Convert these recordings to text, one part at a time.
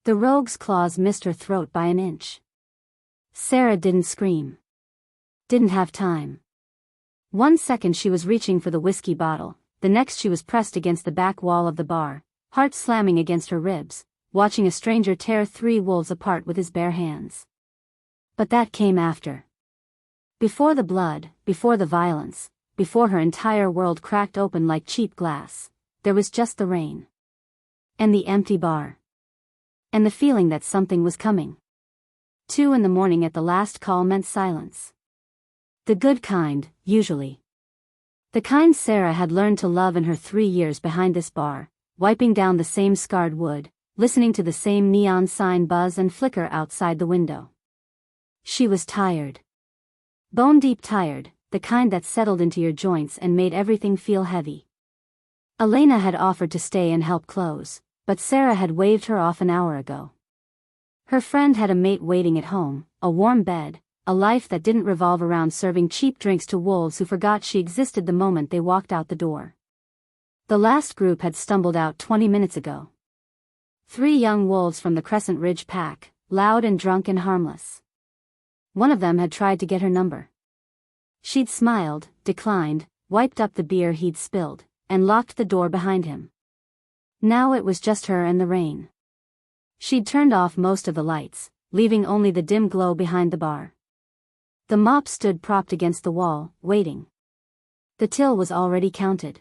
The rogue's claws missed her throat by an inch. Sera didn't scream. Didn't have time. 1 second she was reaching for the whiskey bottle, the next she was pressed against the back wall of the bar, heart slamming against her ribs, watching a stranger tear 3 wolves apart with his bare hands. But that came after. Before the blood, before the violence, before her entire world cracked open like cheap glass, there was just the rain. And the empty bar. And the feeling that something was coming. 2 in the morning at the last call meant silence. The good kind, usually. The kind Sera had learned to love in her 3 years behind this bar, wiping down the same scarred wood, listening to the same neon sign buzz and flicker outside the window. She was tired. Bone-deep tired, the kind that settled into your joints and made everything feel heavy. Elena had offered to stay and help close, but Sera had waved her off an hour ago. Her friend had a mate waiting at home, a warm bed, a life that didn't revolve around serving cheap drinks to wolves who forgot she existed the moment they walked out the door. The last group had stumbled out 20 minutes ago. 3 young wolves from the Crescent Ridge pack, loud and drunk and harmless. One of them had tried to get her number. She'd smiled, declined, wiped up the beer he'd spilled, and locked the door behind him. Now it was just her and the rain. She'd turned off most of the lights, leaving only the dim glow behind the bar. The mop stood propped against the wall, waiting. The till was already counted.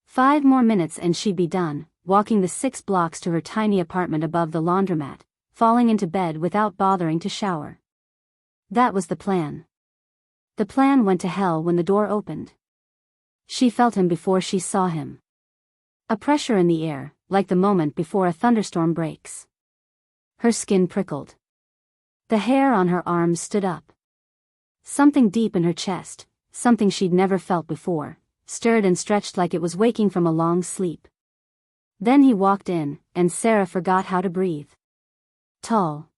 5 more minutes and she'd be done, walking the 6 blocks to her tiny apartment above the laundromat, falling into bed without bothering to shower. That was the plan. The plan went to hell when the door opened. She felt him before she saw him. A pressure in the air, like the moment before a thunderstorm breaks. Her skin prickled. The hair on her arms stood up. Something deep in her chest, something she'd never felt before, stirred and stretched like it was waking from a long sleep. Then he walked in, and Sera forgot how to breathe. Tall.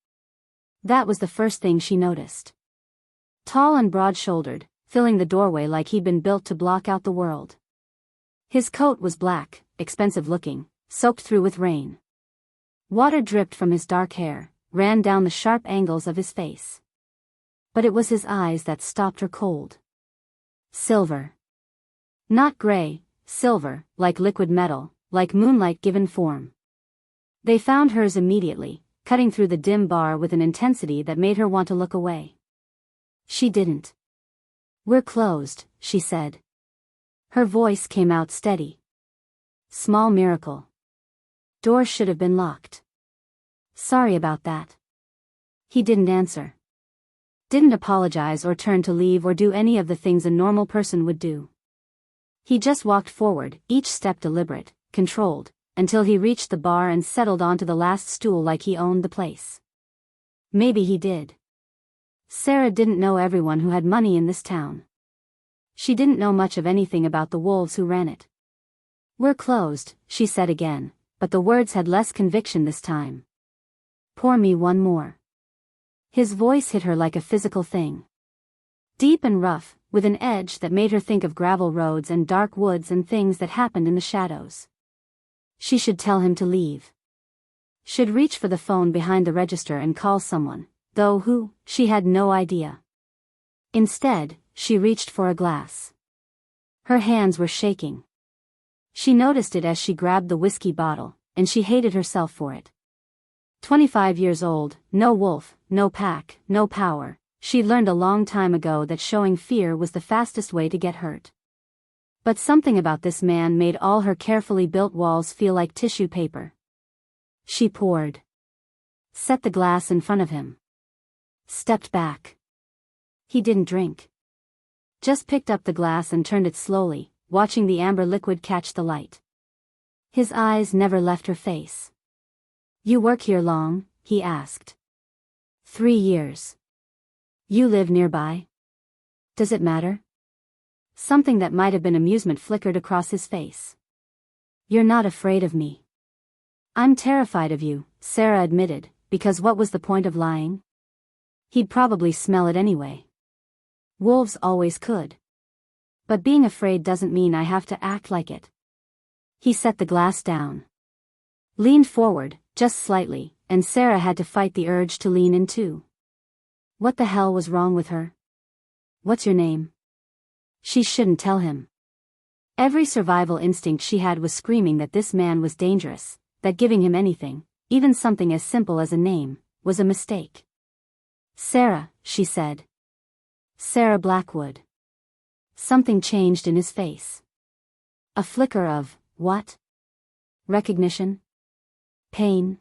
That was the first thing she noticed. Tall and broad-shouldered, filling the doorway like he'd been built to block out the world. His coat was black, expensive-looking, soaked through with rain. Water dripped from his dark hair, ran down the sharp angles of his face. But it was his eyes that stopped her cold. Silver. Not gray, silver, like liquid metal, like moonlight given form. They found hers immediately, cutting through the dim bar with an intensity that made her want to look away. She didn't. "We're closed," she said. Her voice came out steady. "Small miracle. Doors should have been locked." "Sorry about that." He didn't answer. Didn't apologize or turn to leave or do any of the things a normal person would do. He just walked forward, each step deliberate, controlled, until he reached the bar and settled onto the last stool like he owned the place. Maybe he did. Sera didn't know everyone who had money in this town. She didn't know much of anything about the wolves who ran it. "We're closed," she said again, but the words had less conviction this time. "Pour me one more." His voice hit her like a physical thing. Deep and rough, with an edge that made her think of gravel roads and dark woods and things that happened in the shadows. She should tell him to leave. Should reach for the phone behind the register and call someone, though who, she had no idea. Instead, she reached for a glass. Her hands were shaking. She noticed it as she grabbed the whiskey bottle, and she hated herself for it. 25 years old, no wolf, no pack, no power. She'd learned a long time ago that showing fear was the fastest way to get hurt. But something about this man made all her carefully built walls feel like tissue paper. She poured. Set the glass in front of him. Stepped back. He didn't drink. Just picked up the glass and turned it slowly, watching the amber liquid catch the light. His eyes never left her face. "You work here long?" he asked. 3 years. "You live nearby?" "Does it matter?" Something that might have been amusement flickered across his face. "You're not afraid of me." "I'm terrified of you," Sera admitted, because what was the point of lying? He'd probably smell it anyway. Wolves always could. But being afraid doesn't mean I have to act like it. He set the glass down. Leaned forward, just slightly, and Sera had to fight the urge to lean in too. What the hell was wrong with her? What's your name? She shouldn't tell him. Every survival instinct she had was screaming that this man was dangerous, that giving him anything, even something as simple as a name, was a mistake. Sera, she said. Sera Blackwood. Something changed in his face. A flicker of, what? Recognition? Pain?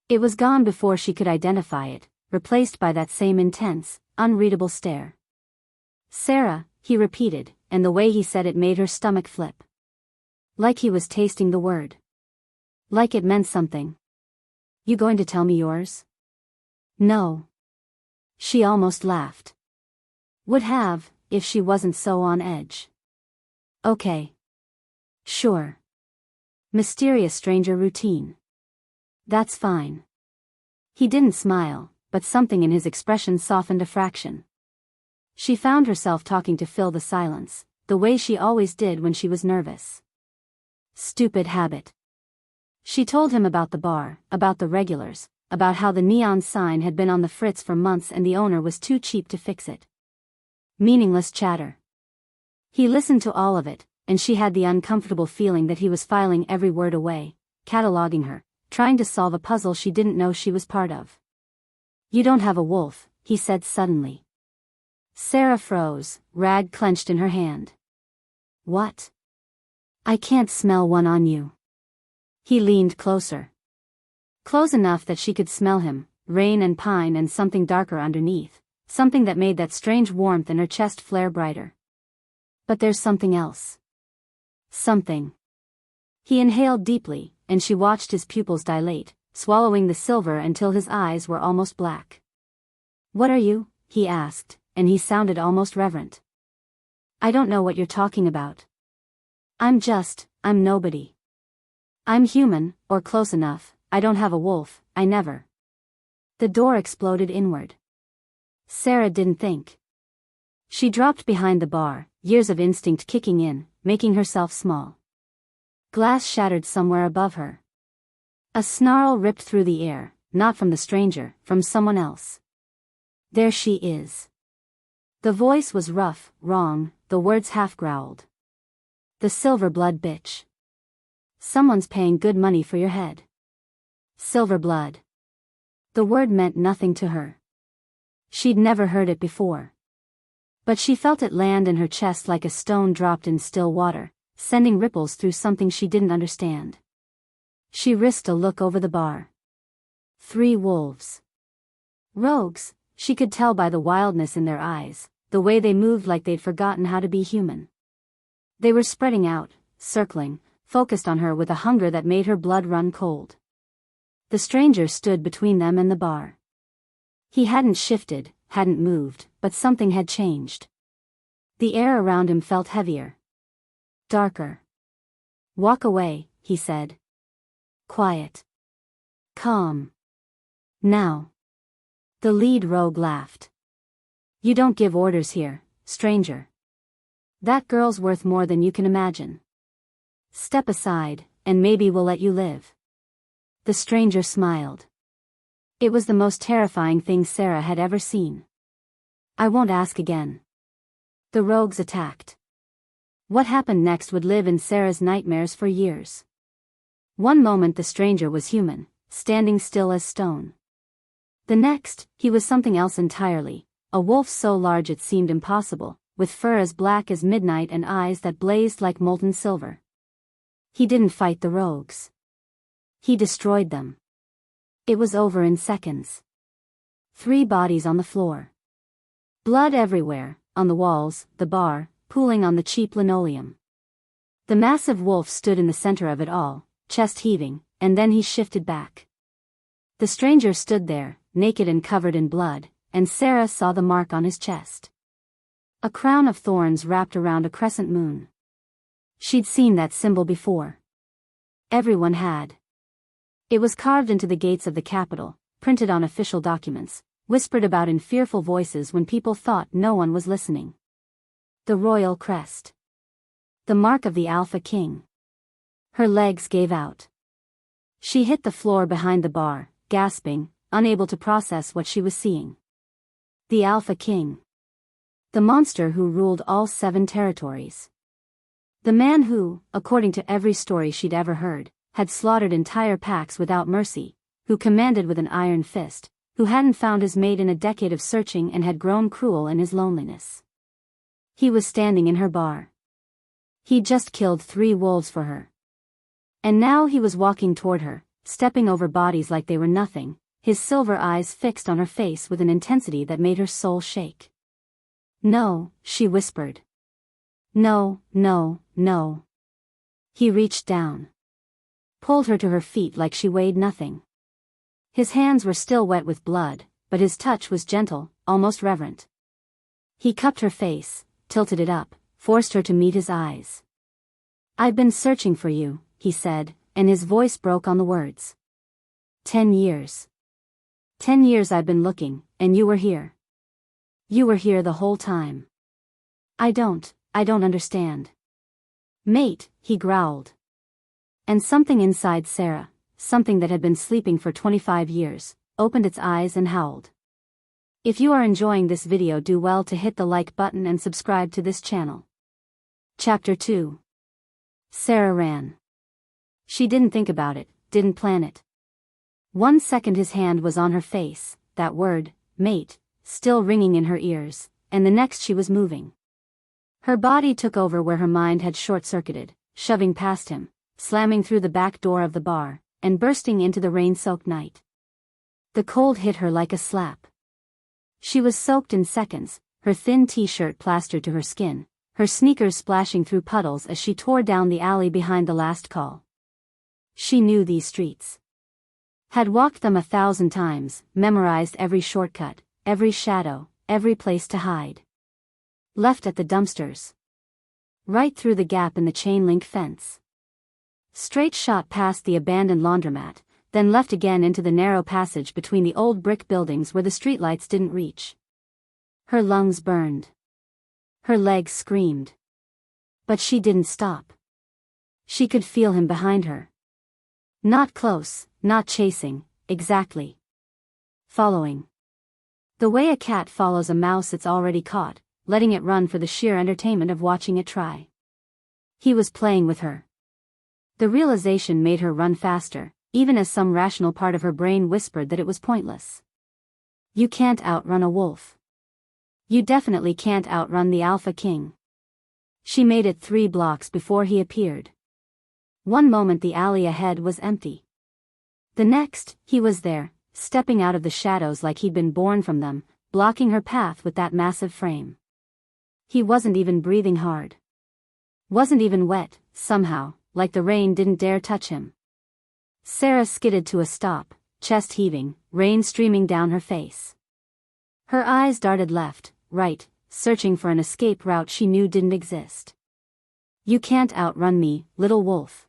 It was gone before she could identify it, replaced by that same intense, unreadable stare. Sera, he repeated, and the way he said it made her stomach flip. Like he was tasting the word. Like it meant something. You going to tell me yours? No. She almost laughed. Would have, if she wasn't so on edge. Okay. Sure. Mysterious stranger routine. That's fine. He didn't smile, but something in his expression softened a fraction. She found herself talking to fill the silence, the way she always did when she was nervous. Stupid habit. She told him about the bar, about the regulars, about how the neon sign had been on the fritz for months and the owner was too cheap to fix it. Meaningless chatter. He listened to all of it, and she had the uncomfortable feeling that he was filing every word away, cataloging her, trying to solve a puzzle she didn't know she was part of. You don't have a wolf, he said suddenly. Sera froze, rag clenched in her hand. What? I can't smell one on you. He leaned closer. Close enough that she could smell him, rain and pine and something darker underneath, something that made that strange warmth in her chest flare brighter. But there's something else. Something. He inhaled deeply, and she watched his pupils dilate, swallowing the silver until his eyes were almost black. What are you? He asked, and he sounded almost reverent. I don't know what you're talking about. I'm nobody. I'm human, or close enough. I don't have a wolf, I never. The door exploded inward. Sera didn't think. She dropped behind the bar, years of instinct kicking in, making herself small. Glass shattered somewhere above her. A snarl ripped through the air, not from the stranger, from someone else. There she is. The voice was rough, wrong, the words half-growled. The Silverblood bitch. Someone's paying good money for your head. Silverblood. The word meant nothing to her. She'd never heard it before. But she felt it land in her chest like a stone dropped in still water, sending ripples through something she didn't understand. She risked a look over the bar. 3 wolves. Rogues, she could tell by the wildness in their eyes, the way they moved like they'd forgotten how to be human. They were spreading out, circling, focused on her with a hunger that made her blood run cold. The stranger stood between them and the bar. He hadn't shifted, hadn't moved, but something had changed. The air around him felt heavier. Darker. Walk away, he said. Quiet. Calm. Now. The lead rogue laughed. You don't give orders here, stranger. That girl's worth more than you can imagine. Step aside, and maybe we'll let you live. The stranger smiled. It was the most terrifying thing Sera had ever seen. I won't ask again. The rogues attacked. What happened next would live in Sera's nightmares for years. One moment the stranger was human, standing still as stone. The next, he was something else entirely, a wolf so large it seemed impossible, with fur as black as midnight and eyes that blazed like molten silver. He didn't fight the rogues. He destroyed them. It was over in seconds. 3 bodies on the floor. Blood everywhere, on the walls, the bar, pooling on the cheap linoleum. The massive wolf stood in the center of it all, chest heaving, and then he shifted back. The stranger stood there, naked and covered in blood, and Sera saw the mark on his chest. A crown of thorns wrapped around a crescent moon. She'd seen that symbol before. Everyone had. It was carved into the gates of the capital, printed on official documents, whispered about in fearful voices when people thought no one was listening. The royal crest. The mark of the Alpha King. Her legs gave out. She hit the floor behind the bar, gasping, unable to process what she was seeing. The Alpha King. The monster who ruled all 7 territories. The man who, according to every story she'd ever heard, had slaughtered entire packs without mercy, who commanded with an iron fist, who hadn't found his mate in a decade of searching and had grown cruel in his loneliness. He was standing in her bar. He'd just killed 3 wolves for her. And now he was walking toward her, stepping over bodies like they were nothing, his silver eyes fixed on her face with an intensity that made her soul shake. "No," she whispered. "No, no, no." He reached down. Pulled her to her feet like she weighed nothing. His hands were still wet with blood, but his touch was gentle, almost reverent. He cupped her face, tilted it up, forced her to meet his eyes. "I've been searching for you," he said, and his voice broke on the words. 10 years. 10 years I've been looking, and you were here. You were here the whole time. I don't understand." "Mate," he growled. And something inside Sera, something that had been sleeping for 25 years, opened its eyes and howled. If you are enjoying this video, do well to hit the like button and subscribe to this channel. Chapter 2. Sera ran. She didn't think about it, didn't plan it. 1 second his hand was on her face, that word, mate, still ringing in her ears, and the next she was moving. Her body took over where her mind had short-circuited, shoving past him, slamming through the back door of the bar, and bursting into the rain-soaked night. The cold hit her like a slap. She was soaked in seconds, her thin t-shirt plastered to her skin, her sneakers splashing through puddles as she tore down the alley behind the last call. She knew these streets. Had walked them 1,000 times, memorized every shortcut, every shadow, every place to hide. Left at the dumpsters. Right through the gap in the chain-link fence. Straight shot past the abandoned laundromat, then left again into the narrow passage between the old brick buildings where the streetlights didn't reach. Her lungs burned. Her legs screamed. But she didn't stop. She could feel him behind her. Not close, not chasing, exactly. Following. The way a cat follows a mouse it's already caught, letting it run for the sheer entertainment of watching it try. He was playing with her. The realization made her run faster, even as some rational part of her brain whispered that it was pointless. You can't outrun a wolf. You definitely can't outrun the Alpha King. She made it 3 blocks before he appeared. One moment the alley ahead was empty. The next, he was there, stepping out of the shadows like he'd been born from them, blocking her path with that massive frame. He wasn't even breathing hard. Wasn't even wet, somehow, like the rain didn't dare touch him. Sera skidded to a stop, chest heaving, rain streaming down her face. Her eyes darted left, right, searching for an escape route she knew didn't exist. You can't outrun me, little wolf.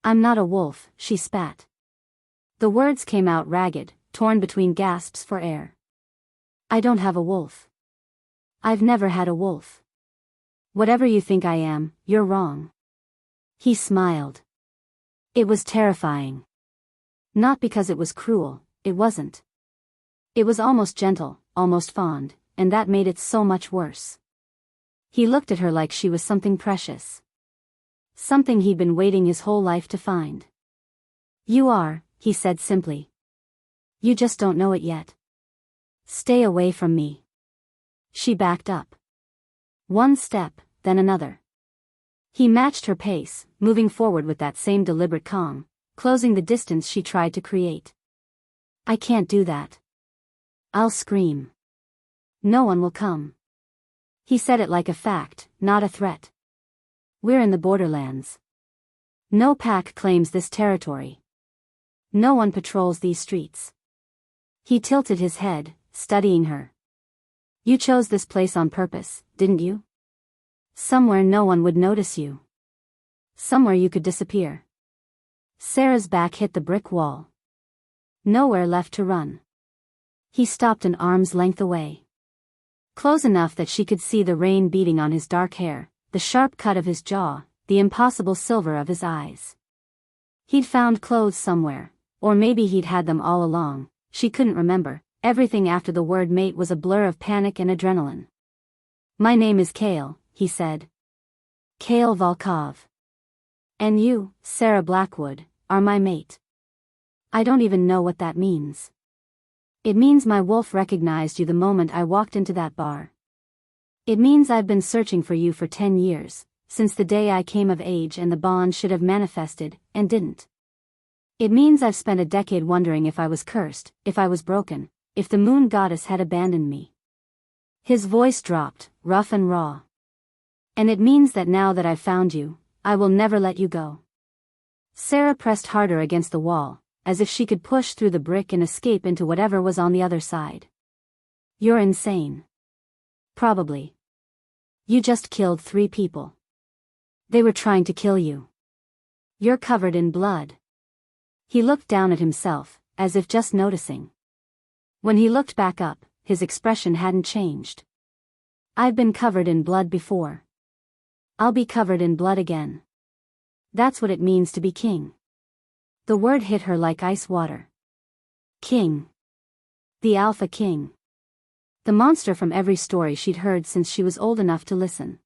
I'm not a wolf, she spat. The words came out ragged, torn between gasps for air. I don't have a wolf. I've never had a wolf. Whatever you think I am, you're wrong. He smiled. It was terrifying. Not because it was cruel, it wasn't. It was almost gentle, almost fond, and that made it so much worse. He looked at her like she was something precious. Something he'd been waiting his whole life to find. You are, he said simply. You just don't know it yet. Stay away from me. She backed up. 1 step, then another. He matched her pace, moving forward with that same deliberate calm, closing the distance she tried to create. I can't do that. I'll scream. No one will come. He said it like a fact, not a threat. We're in the borderlands. No pack claims this territory. No one patrols these streets. He tilted his head, studying her. You chose this place on purpose, didn't you? Somewhere no one would notice you. Somewhere you could disappear. Sera's back hit the brick wall. Nowhere left to run. He stopped an arm's length away. Close enough that she could see the rain beating on his dark hair, the sharp cut of his jaw, the impossible silver of his eyes. He'd found clothes somewhere, Or maybe he'd had them all along, she couldn't remember. Everything after the word mate was a blur of panic and adrenaline. "My name is Kale," he said. "Kale Volkov. And you, Sera Blackwood, are my mate." "I don't even know what that means." "It means my wolf recognized you the moment I walked into that bar. It means I've been searching for you for 10 years, since the day I came of age and the bond should have manifested, and didn't. It means I've spent a decade wondering if I was cursed, if I was broken, if the moon goddess had abandoned me." His voice dropped, rough and raw. "And it means that now that I've found you, I will never let you go." Sera pressed harder against the wall, as if she could push through the brick and escape into whatever was on the other side. "You're insane." "Probably. You just killed 3 people. They were trying to kill you. You're covered in blood." He looked down at himself, as if just noticing. When he looked back up, his expression hadn't changed. "I've been covered in blood before. I'll be covered in blood again. That's what it means to be king." The word hit her like ice water. King. The Alpha King. The monster from every story she'd heard since she was old enough to listen.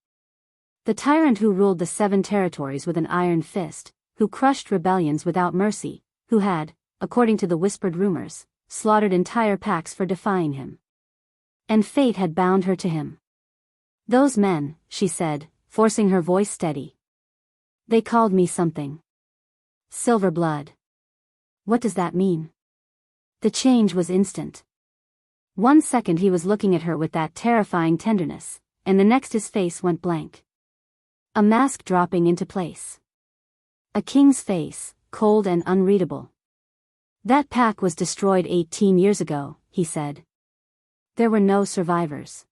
The tyrant who ruled the 7 territories with an iron fist, who crushed rebellions without mercy, who had, according to the whispered rumors, slaughtered entire packs for defying him. And fate had bound her to him. "Those men," she said, forcing her voice steady. "They called me something. Silverblood. What does that mean?" The change was instant. 1 second he was looking at her with that terrifying tenderness, and the next his face went blank. A mask dropping into place. A king's face, cold and unreadable. "That pack was destroyed 18 years ago," he said. "There were no survivors."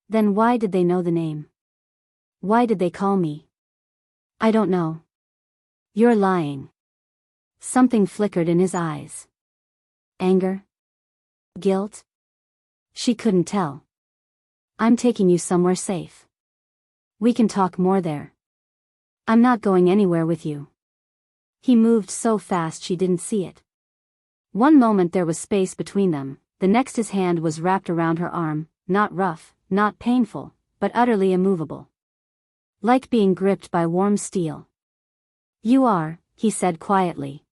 "Then why did they know the name? Why did they call me?" "I don't know." "You're lying." Something flickered in his eyes. Anger? Guilt? She couldn't tell. "I'm taking you somewhere safe. We can talk more there." "I'm not going anywhere with you." He moved so fast she didn't see it. One moment there was space between them, the next his hand was wrapped around her arm, not rough, not painful, but utterly immovable. Like being gripped by warm steel. "You are," he said quietly.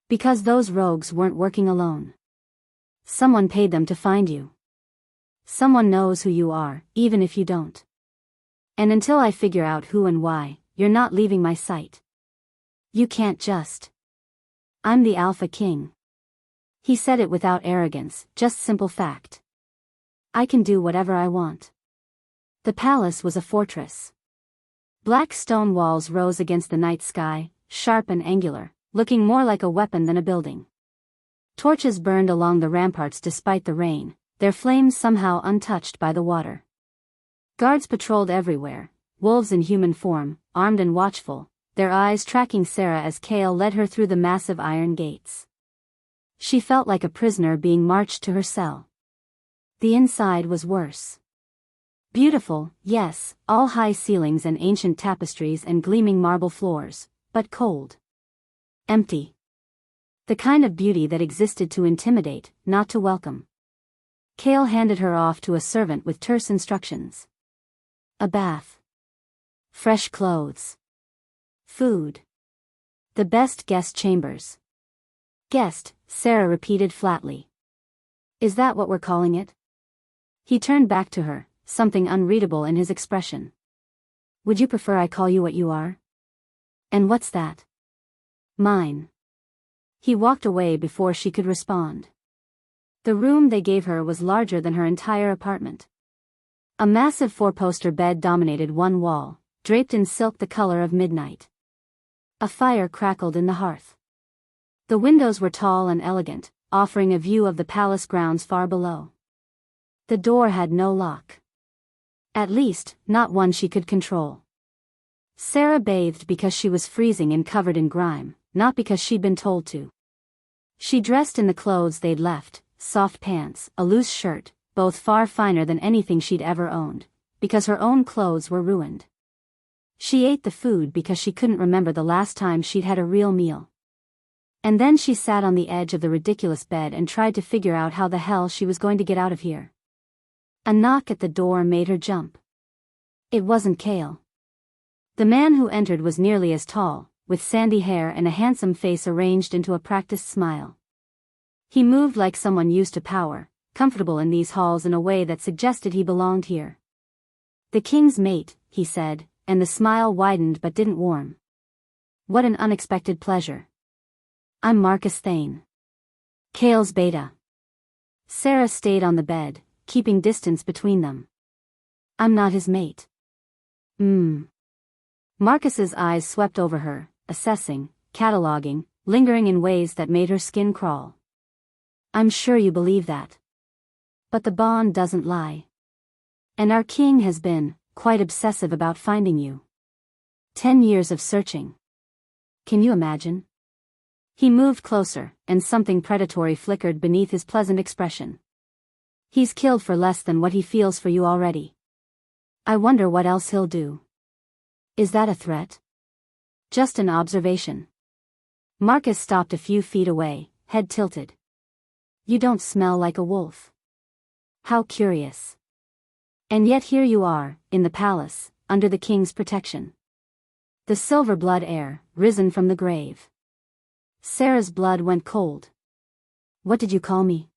"Because those rogues weren't working alone. Someone paid them to find you. Someone knows who you are, even if you don't. And until I figure out who and why, you're not leaving my sight. You can't just. I'm the Alpha King." He said it without arrogance, just simple fact. "I can do whatever I want." The palace was a fortress. Black stone walls rose against the night sky, sharp and angular, looking more like a weapon than a building. Torches burned along the ramparts despite the rain, their flames somehow untouched by the water. Guards patrolled everywhere, wolves in human form, armed and watchful, their eyes tracking Sera as Kale led her through the massive iron gates. She felt like a prisoner being marched to her cell. The inside was worse. Beautiful, yes, all high ceilings and ancient tapestries and gleaming marble floors, but cold. Empty. The kind of beauty that existed to intimidate, not to welcome. Kale handed her off to a servant with terse instructions. A bath. Fresh clothes. Food. The best guest chambers. "Guest," Sera repeated flatly. "Is that what we're calling it?" He turned back to her, something unreadable in his expression. "Would you prefer I call you what you are?" "And what's that?" "Mine." He walked away before she could respond. The room they gave her was larger than her entire apartment. A massive 4-poster bed dominated one wall, draped in silk the color of midnight. A fire crackled in the hearth. The windows were tall and elegant, offering a view of the palace grounds far below. The door had no lock. At least, not one she could control. Sera bathed because she was freezing and covered in grime, not because she'd been told to. She dressed in the clothes they'd left, soft pants, a loose shirt, both far finer than anything she'd ever owned, because her own clothes were ruined. She ate the food because she couldn't remember the last time she'd had a real meal. And then she sat on the edge of the ridiculous bed and tried to figure out how the hell she was going to get out of here. A knock at the door made her jump. It wasn't Kale. The man who entered was nearly as tall, with sandy hair and a handsome face arranged into a practiced smile. He moved like someone used to power, comfortable in these halls in a way that suggested he belonged here. "The king's mate," he said, and the smile widened but didn't warm. "What an unexpected pleasure. I'm Marcus Thane. Kale's beta." Sera stayed on the bed, keeping distance between them. "I'm not his mate." Marcus's eyes swept over her, assessing, cataloging, lingering in ways that made her skin crawl. "I'm sure you believe that. But the bond doesn't lie. And our king has been quite obsessive about finding you. 10 years of searching. Can you imagine?" He moved closer, and something predatory flickered beneath his pleasant expression. "He's killed for less than what he feels for you already. I wonder what else he'll do." "Is that a threat?" "Just an observation." Marcus stopped a few feet away, head tilted. "You don't smell like a wolf." "How curious. And yet here you are, in the palace, under the king's protection. The Silverblood heir, risen from the grave." Sera's blood went cold. "What did you call me?"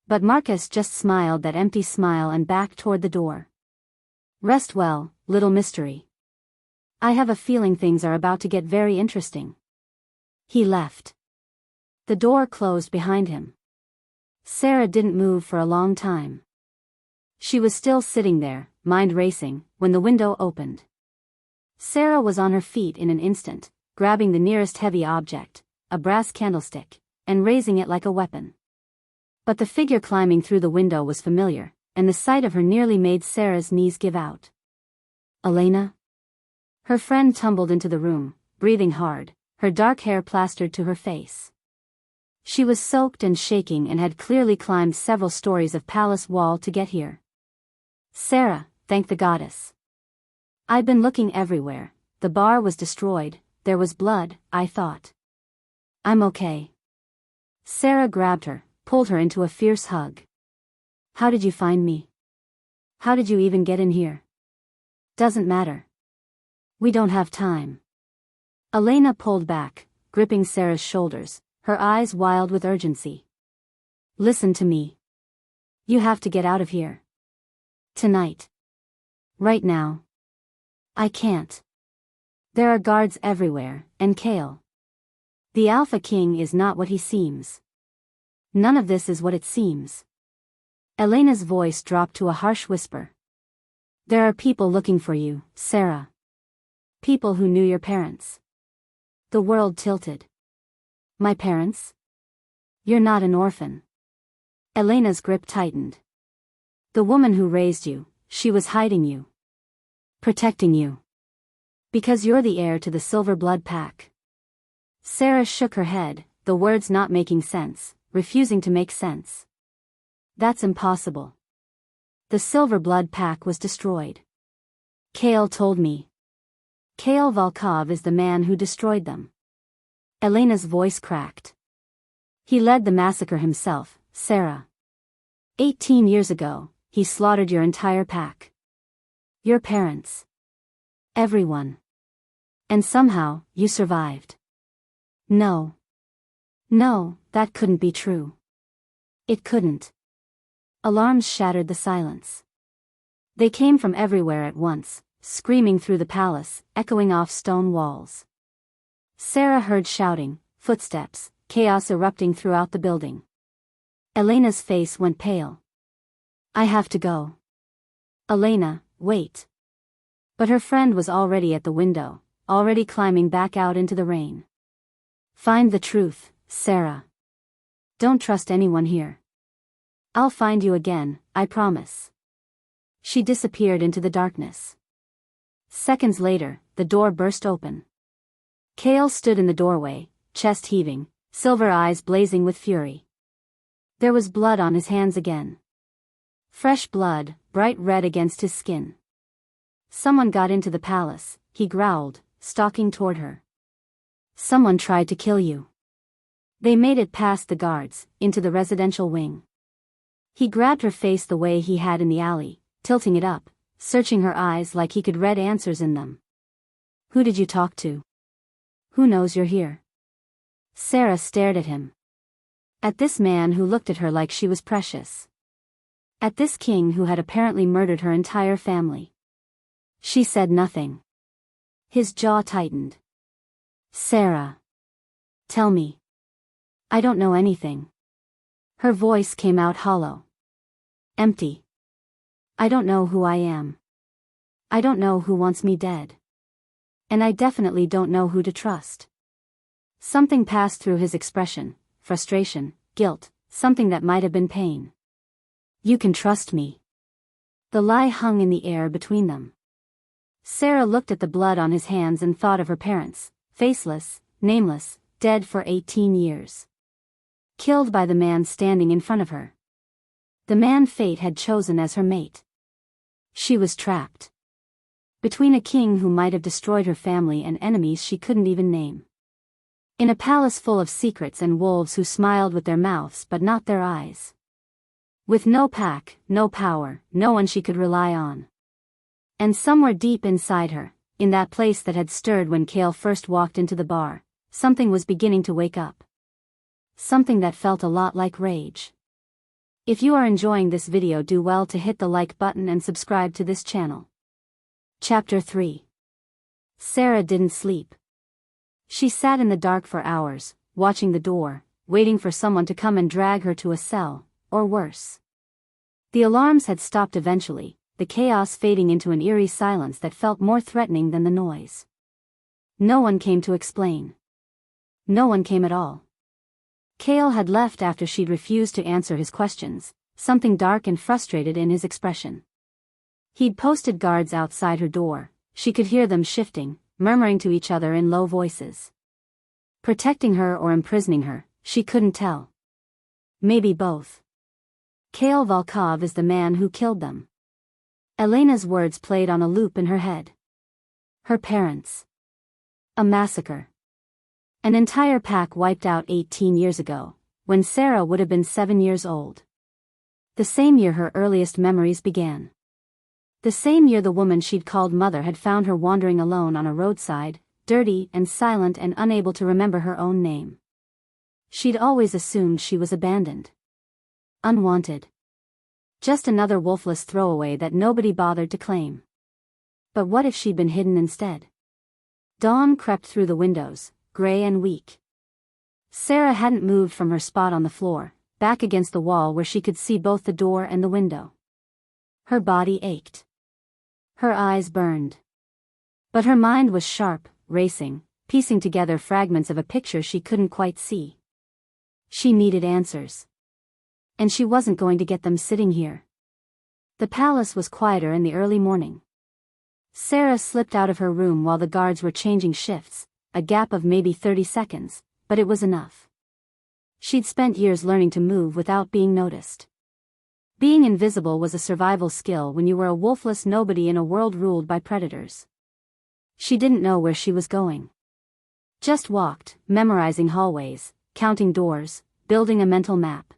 But Marcus just smiled that empty smile and backed toward the door. "Rest well, little mystery. I have a feeling things are about to get very interesting." He left. The door closed behind him. Sera didn't move for a long time. She was still sitting there, mind racing, when the window opened. Sera was on her feet in an instant, grabbing the nearest heavy object, a brass candlestick, and raising it like a weapon. But the figure climbing through the window was familiar, and the sight of her nearly made Sera's knees give out. "Elena?" Her friend tumbled into the room, breathing hard, her dark hair plastered to her face. She was soaked and shaking and had clearly climbed several stories of palace wall to get here. "Sera, thank the goddess. I've been looking everywhere. The bar was destroyed, there was blood, I thought. I'm okay." Sera grabbed her, pulled her into a fierce hug. "How did you find me? How did you even get in here?" "Doesn't matter. We don't have time." Elena pulled back, gripping Sera's shoulders, her eyes wild with urgency. "Listen to me. You have to get out of here. Tonight. Right now." "I can't. There are guards everywhere, and Kale. The Alpha King is not what he seems. None of this is what it seems." Elena's voice dropped to a harsh whisper. "There are people looking for you, Sera. People who knew your parents." The world tilted. "My parents? You're not an orphan." Elena's grip tightened. "The woman who raised you, she was hiding you. Protecting you. Because you're the heir to the Silverblood pack." Sera shook her head, the words not making sense, refusing to make sense. "That's impossible. The Silverblood pack was destroyed. Kale told me. Kale Volkov is the man who destroyed them." Elena's voice cracked. "He led the massacre himself, Sera. 18 years ago, he slaughtered your entire pack. Your parents. Everyone. And somehow, you survived." "No. No, that couldn't be true. It couldn't." Alarms shattered the silence. They came from everywhere at once, screaming through the palace, echoing off stone walls. Sera heard shouting, footsteps, chaos erupting throughout the building. Elena's face went pale. "I have to go." "Elena, wait." But her friend was already at the window, already climbing back out into the rain. "Find the truth, Sera. Don't trust anyone here. I'll find you again, I promise." She disappeared into the darkness. Seconds later, the door burst open. Kale stood in the doorway, chest heaving, silver eyes blazing with fury. There was blood on his hands again. Fresh blood, bright red against his skin. "Someone got into the palace," he growled, stalking toward her. "Someone tried to kill you." They made it past the guards, into the residential wing. He grabbed her face the way he had in the alley, tilting it up, searching her eyes like he could read answers in them. Who did you talk to? Who knows you're here? Sera stared at him. At this man who looked at her like she was precious. At this king who had apparently murdered her entire family. She said nothing. His jaw tightened. Sera. Tell me. I don't know anything. Her voice came out hollow. Empty. I don't know who I am. I don't know who wants me dead. And I definitely don't know who to trust. Something passed through his expression, frustration, guilt, something that might have been pain. You can trust me. The lie hung in the air between them. Sera looked at the blood on his hands and thought of her parents, faceless, nameless, dead for 18 years. Killed by the man standing in front of her. The man fate had chosen as her mate. She was trapped. Between a king who might have destroyed her family and enemies she couldn't even name. In a palace full of secrets and wolves who smiled with their mouths but not their eyes. With no pack, no power, no one she could rely on. And somewhere deep inside her, in that place that had stirred when Kale first walked into the bar, something was beginning to wake up. Something that felt a lot like rage. If you are enjoying this video, do well to hit the like button and subscribe to this channel. Chapter 3. Sera didn't sleep. She sat in the dark for hours, watching the door, waiting for someone to come and drag her to a cell, or worse. The alarms had stopped eventually, the chaos fading into an eerie silence that felt more threatening than the noise. No one came to explain. No one came at all. Kale had left after she'd refused to answer his questions, something dark and frustrated in his expression. He'd posted guards outside her door, she could hear them shifting, murmuring to each other in low voices. Protecting her or imprisoning her, she couldn't tell. Maybe both. Kale Volkov is the man who killed them. Elena's words played on a loop in her head. Her parents. A massacre. An entire pack wiped out 18 years ago, when Sera would have been 7 years old. The same year her earliest memories began. The same year the woman she'd called mother had found her wandering alone on a roadside, dirty and silent and unable to remember her own name. She'd always assumed she was abandoned. Unwanted. Just another wolfless throwaway that nobody bothered to claim. But what if she'd been hidden instead? Dawn crept through the windows, gray and weak. Sera hadn't moved from her spot on the floor, back against the wall where she could see both the door and the window. Her body ached. Her eyes burned. But her mind was sharp, racing, piecing together fragments of a picture she couldn't quite see. She needed answers. And she wasn't going to get them sitting here. The palace was quieter in the early morning. Sera slipped out of her room while the guards were changing shifts, a gap of maybe 30 seconds, but it was enough. She'd spent years learning to move without being noticed. Being invisible was a survival skill when you were a wolfless nobody in a world ruled by predators. She didn't know where she was going. Just walked, memorizing hallways, counting doors, building a mental map.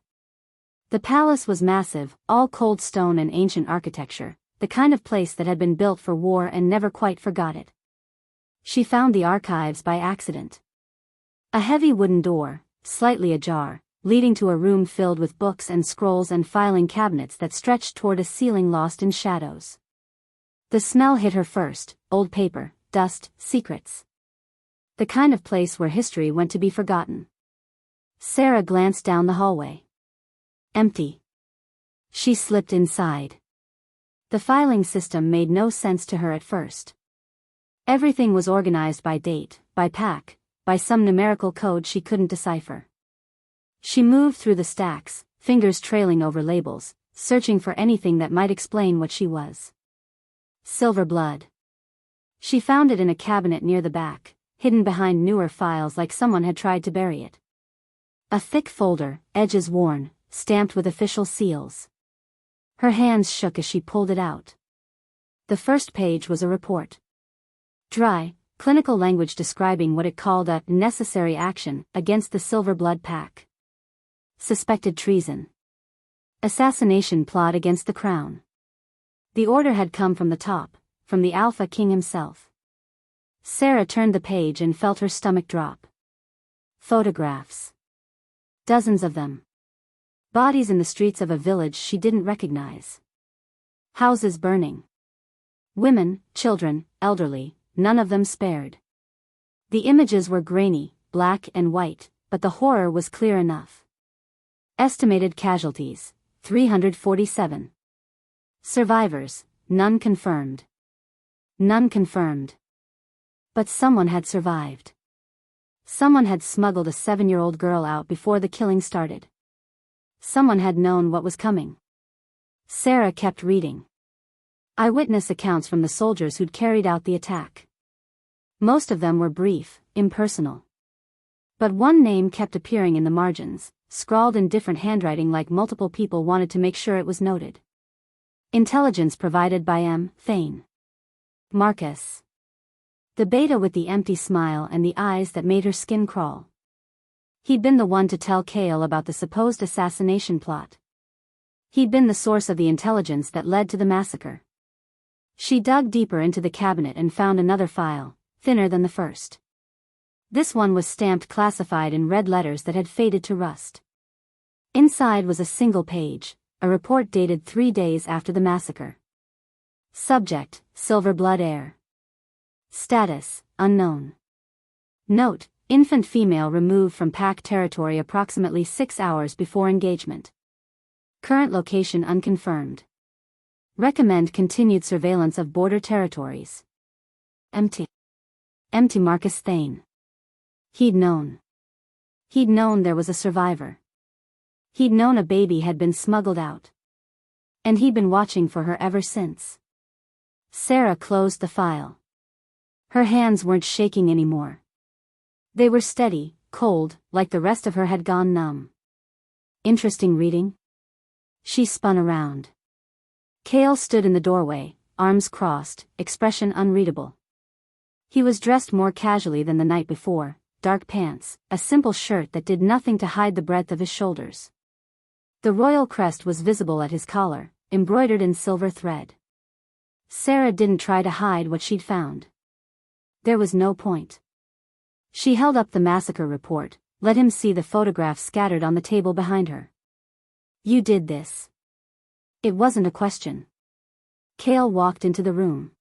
The palace was massive, all cold stone and ancient architecture, the kind of place that had been built for war and never quite forgot it. She found the archives by accident. A heavy wooden door, slightly ajar, leading to a room filled with books and scrolls and filing cabinets that stretched toward a ceiling lost in shadows. The smell hit her first, old paper, dust, secrets. The kind of place where history went to be forgotten. Sera glanced down the hallway. Empty. She slipped inside. The filing system made no sense to her at first. Everything was organized by date, by pack, by some numerical code she couldn't decipher. She moved through the stacks, fingers trailing over labels, searching for anything that might explain what she was. Silverblood. She found it in a cabinet near the back, hidden behind newer files like someone had tried to bury it. A thick folder, edges worn, stamped with official seals. Her hands shook as she pulled it out. The first page was a report. Dry, Clinical language describing what it called a necessary action against the Silverblood pack. Suspected treason. Assassination plot against the crown. The order had come from the top, from the Alpha King himself. Sera turned the page and felt her stomach drop. Photographs. Dozens of them. Bodies in the streets of a village she didn't recognize. Houses burning. Women, children, elderly, none of them spared. The images were grainy, black and white, but the horror was clear enough. Estimated casualties, 347. Survivors, none confirmed. None confirmed. But someone had survived. Someone had smuggled a 7-year-old girl out before the killing started. Someone had known what was coming. Sera kept reading. Eyewitness accounts from the soldiers who'd carried out the attack. Most of them were brief, impersonal. But one name kept appearing in the margins, scrawled in different handwriting like multiple people wanted to make sure it was noted. Intelligence provided by M. Thane. Marcus. The beta with the empty smile and the eyes that made her skin crawl. He'd been the one to tell Kale about the supposed assassination plot. He'd been the source of the intelligence that led to the massacre. She dug deeper into the cabinet and found another file, thinner than the first. This one was stamped classified in red letters that had faded to rust. Inside was a single page, a report dated 3 days after the massacre. Subject, Silverblood heir. Status, unknown. Note, infant female removed from pack territory approximately 6 hours before engagement. Current location unconfirmed. Recommend continued surveillance of border territories. Empty. Empty Marcus Thane. He'd known. He'd known there was a survivor. He'd known a baby had been smuggled out. And he'd been watching for her ever since. Sera closed the file. Her hands weren't shaking anymore. They were steady, cold, like the rest of her had gone numb. Interesting reading? She spun around. Kale stood in the doorway, arms crossed, expression unreadable. He was dressed more casually than the night before, dark pants, a simple shirt that did nothing to hide the breadth of his shoulders. The royal crest was visible at his collar, embroidered in silver thread. Sera didn't try to hide what she'd found. There was no point. She held up the massacre report, let him see the photographs scattered on the table behind her. You did this. It wasn't a question. Kale walked into the room.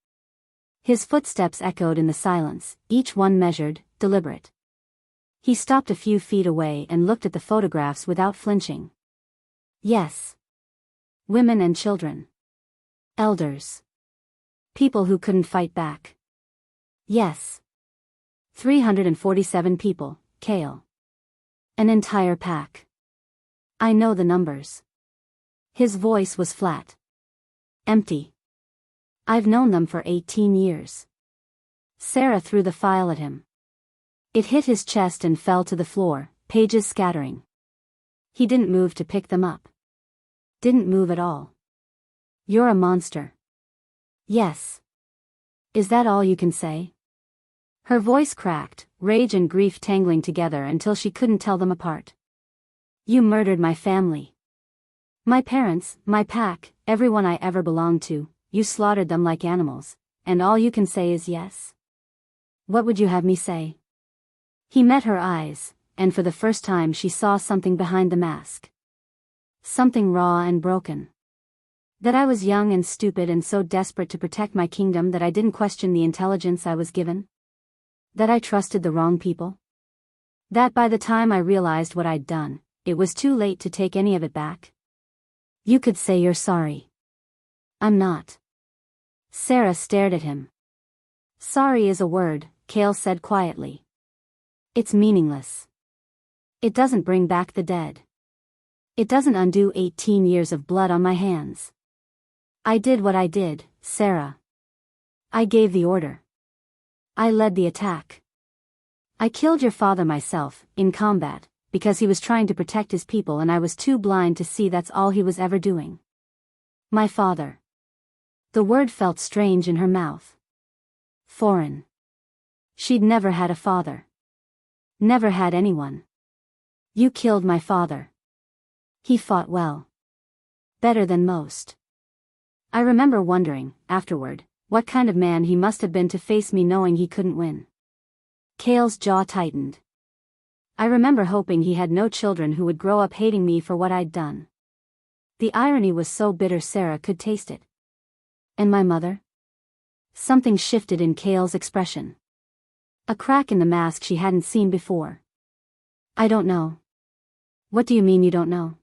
His footsteps echoed in the silence, each one measured, deliberate. He stopped a few feet away and looked at the photographs without flinching. Yes. Women and children. Elders. People who couldn't fight back. Yes. 347 people, Kale. An entire pack. I know the numbers. His voice was flat. Empty. I've known them for 18 years. Sera threw the file at him. It hit his chest and fell to the floor, pages scattering. He didn't move to pick them up. Didn't move at all. You're a monster. Yes. Is that all you can say? Her voice cracked, rage and grief tangling together until she couldn't tell them apart. You murdered my family. My parents, my pack, everyone I ever belonged to, you slaughtered them like animals, and all you can say is yes? What would you have me say? He met her eyes, and for the first time she saw something behind the mask. Something raw and broken. That I was young and stupid and so desperate to protect my kingdom that I didn't question the intelligence I was given? That I trusted the wrong people? That by the time I realized what I'd done, it was too late to take any of it back? You could say you're sorry. I'm not. Sera stared at him. Sorry is a word, Kale said quietly. It's meaningless. It doesn't bring back the dead. It doesn't undo 18 years of blood on my hands. I did what I did, Sera. I gave the order. I led the attack. I killed your father myself, in combat, because he was trying to protect his people and I was too blind to see that's all he was ever doing. My father. The word felt strange in her mouth. Foreign. She'd never had a father. Never had anyone. You killed my father. He fought well. Better than most. I remember wondering, afterward, what kind of man he must have been to face me knowing he couldn't win. Cale's jaw tightened. I remember hoping he had no children who would grow up hating me for what I'd done. The irony was so bitter Sera could taste it. And my mother? Something shifted in Cale's expression. A crack in the mask she hadn't seen before. I don't know. What do you mean you don't know?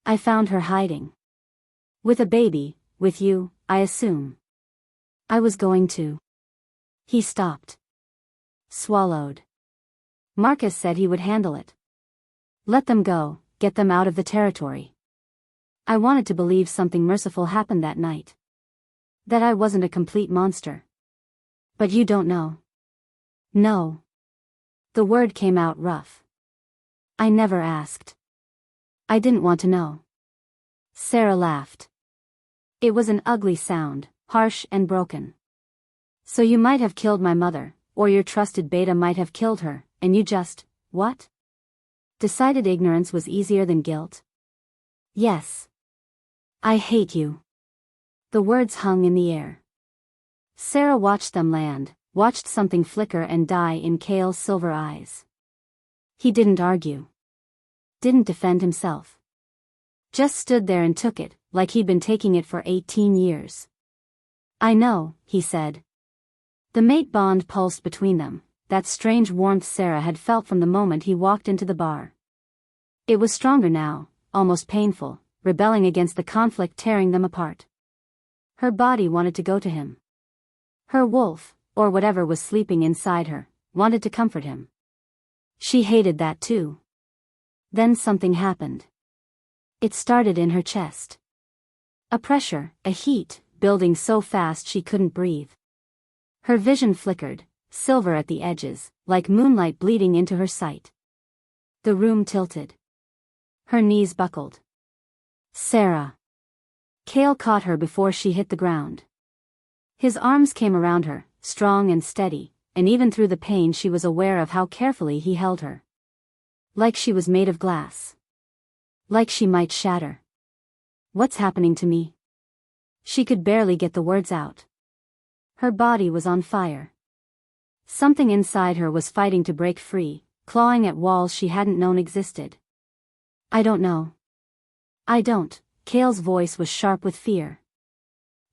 I found her hiding. With a baby, with you, I assume. I was going to. He stopped. Swallowed. Marcus said he would handle it. Let them go, get them out of the territory. I wanted to believe something merciful happened that night. That I wasn't a complete monster. But you don't know. No. The word came out rough. I never asked. I didn't want to know. Sera laughed. It was an ugly sound, harsh and broken. So you might have killed my mother, or your trusted beta might have killed her, and you just, what? Decided ignorance was easier than guilt? Yes. I hate you. The words hung in the air. Sera watched them land, watched something flicker and die in Cale's silver eyes. He didn't argue. Didn't defend himself. Just stood there and took it, like he'd been taking it for 18 years. I know, he said. The mate bond pulsed between them, that strange warmth Sera had felt from the moment he walked into the bar. It was stronger now, almost painful, rebelling against the conflict tearing them apart. Her body wanted to go to him. Her wolf, or whatever was sleeping inside her, wanted to comfort him. She hated that too. Then something happened. It started in her chest. A pressure, a heat, building so fast she couldn't breathe. Her vision flickered, silver at the edges, like moonlight bleeding into her sight. The room tilted. Her knees buckled. Sera. Cale caught her before she hit the ground. His arms came around her, strong and steady, and even through the pain she was aware of how carefully he held her. Like she was made of glass. Like she might shatter. What's happening to me? She could barely get the words out. Her body was on fire. Something inside her was fighting to break free, clawing at walls she hadn't known existed. I don't know. I don't. Cale's voice was sharp with fear.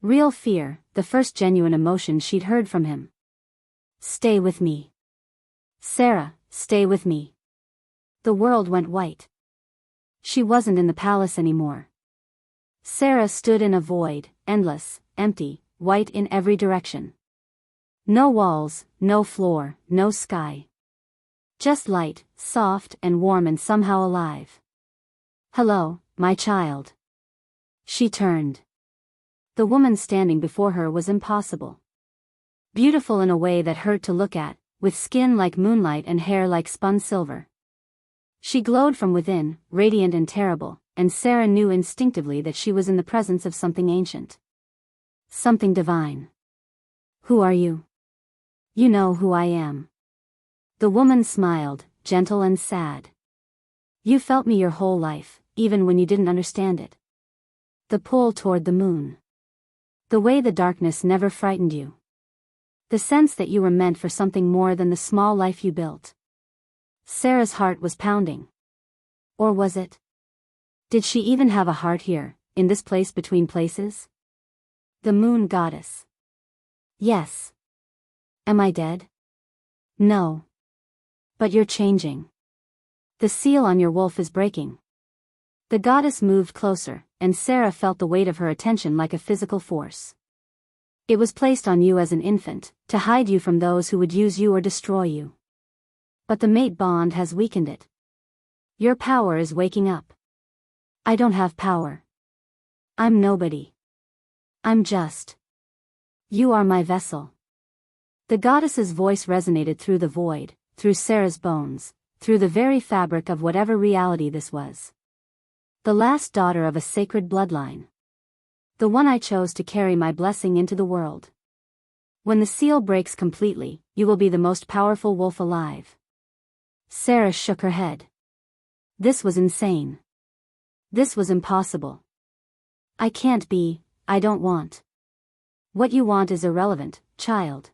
Real fear, the first genuine emotion she'd heard from him. Stay with me. Sera, stay with me. The world went white. She wasn't in the palace anymore. Sera stood in a void, endless, empty, white in every direction. No walls, no floor, no sky. Just light, soft and warm and somehow alive. Hello, my child. She turned. The woman standing before her was impossible. Beautiful in a way that hurt to look at, with skin like moonlight and hair like spun silver. She glowed from within, radiant and terrible, and Sera knew instinctively that she was in the presence of something ancient. Something divine. Who are you? You know who I am. The woman smiled, gentle and sad. You felt me your whole life, even when you didn't understand it. The pull toward the moon. The way the darkness never frightened you. The sense that you were meant for something more than the small life you built. Sera's heart was pounding. Or was it? Did she even have a heart here, in this place between places? The moon goddess. Yes. Am I dead? No. But you're changing. The seal on your wolf is breaking. The goddess moved closer, and Sera felt the weight of her attention like a physical force. It was placed on you as an infant, to hide you from those who would use you or destroy you. But the mate bond has weakened it. Your power is waking up. I don't have power. I'm nobody. I'm just. You are my vessel. The goddess's voice resonated through the void, through Sera's bones, through the very fabric of whatever reality this was. The last daughter of a sacred bloodline. The one I chose to carry my blessing into the world. When the seal breaks completely, you will be the most powerful wolf alive. Sera shook her head. This was insane. This was impossible. I can't be, I don't want. What you want is irrelevant, child.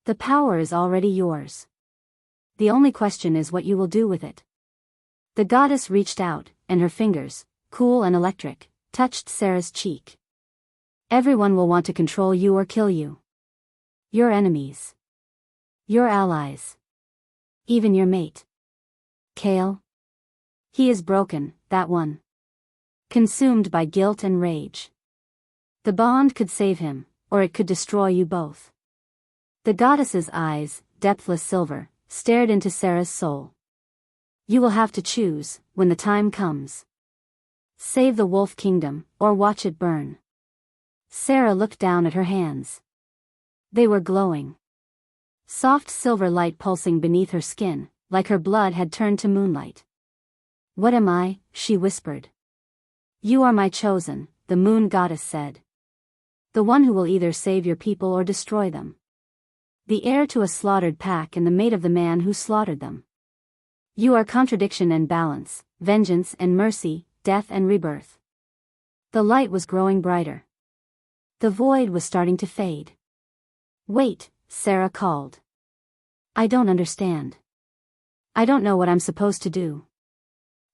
The power is already yours. The only question is what you will do with it. The goddess reached out, and her fingers, cool and electric, touched Sera's cheek. Everyone will want to control you or kill you. Your enemies. Your allies. Even your mate. Kale? He is broken, that one. Consumed by guilt and rage. The bond could save him, or it could destroy you both. The goddess's eyes, depthless silver, stared into Sera's soul. You will have to choose, when the time comes. Save the wolf kingdom, or watch it burn. Sera looked down at her hands. They were glowing. Soft silver light pulsing beneath her skin, like her blood had turned to moonlight. What am I? She whispered. You are my chosen, the moon goddess said. The one who will either save your people or destroy them. The heir to a slaughtered pack and the mate of the man who slaughtered them. You are contradiction and balance, vengeance and mercy, death and rebirth. The light was growing brighter. The void was starting to fade. Wait, Sera called. I don't understand. I don't know what I'm supposed to do.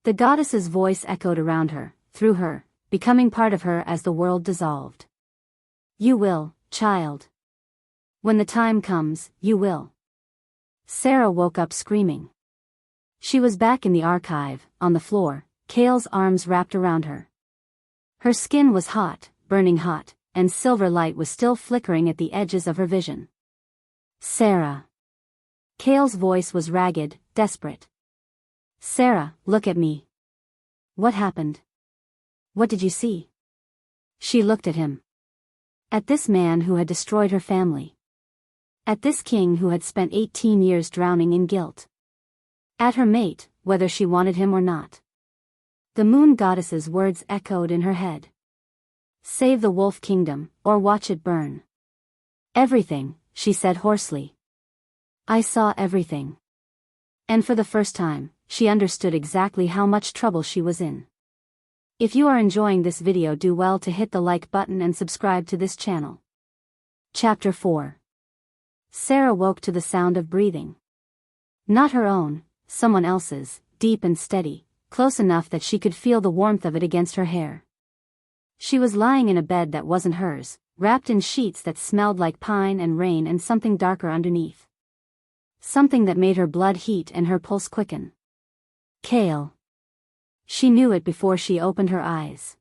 The goddess's voice echoed around her, through her, becoming part of her as the world dissolved. You will, child. When the time comes, you will. Sera woke up screaming. She was back in the archive, on the floor, Kale's arms wrapped around her. Her skin was hot, burning hot, and silver light was still flickering at the edges of her vision. Sera. Kale's voice was ragged, desperate. Sera, look at me. What happened? What did you see? She looked at him. At this man who had destroyed her family. At this king who had spent 18 years drowning in guilt. At her mate, whether she wanted him or not. The moon goddess's words echoed in her head. Save the wolf kingdom, or watch it burn. Everything, she said hoarsely. I saw everything. And for the first time, she understood exactly how much trouble she was in. If you are enjoying this video, do well to hit the like button and subscribe to this channel. Chapter 4. Sera woke to the sound of breathing. Not her own, someone else's, deep and steady, close enough that she could feel the warmth of it against her hair. She was lying in a bed that wasn't hers, wrapped in sheets that smelled like pine and rain and something darker underneath. Something that made her blood heat and her pulse quicken. Kale. She knew it before she opened her eyes.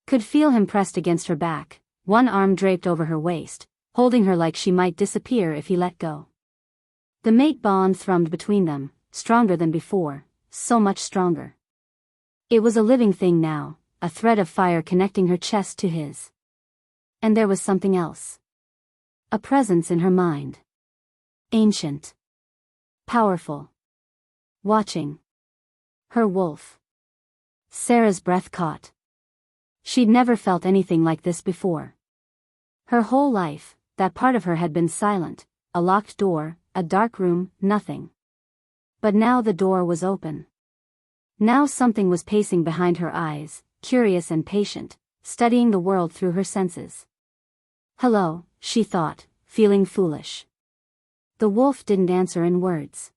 Could feel him pressed against her back, one arm draped over her waist, holding her like she might disappear if he let go. The mate bond thrummed between them, stronger than before, so much stronger. It was a living thing now, a thread of fire connecting her chest to his. And there was something else. A presence in her mind. Ancient. Powerful. Watching. Her wolf. Sera's breath caught. She'd never felt anything like this before. Her whole life, that part of her had been silent, a locked door, a dark room, nothing. But now the door was open. Now something was pacing behind her eyes, curious and patient, studying the world through her senses. Hello, she thought, feeling foolish. The wolf didn't answer in words.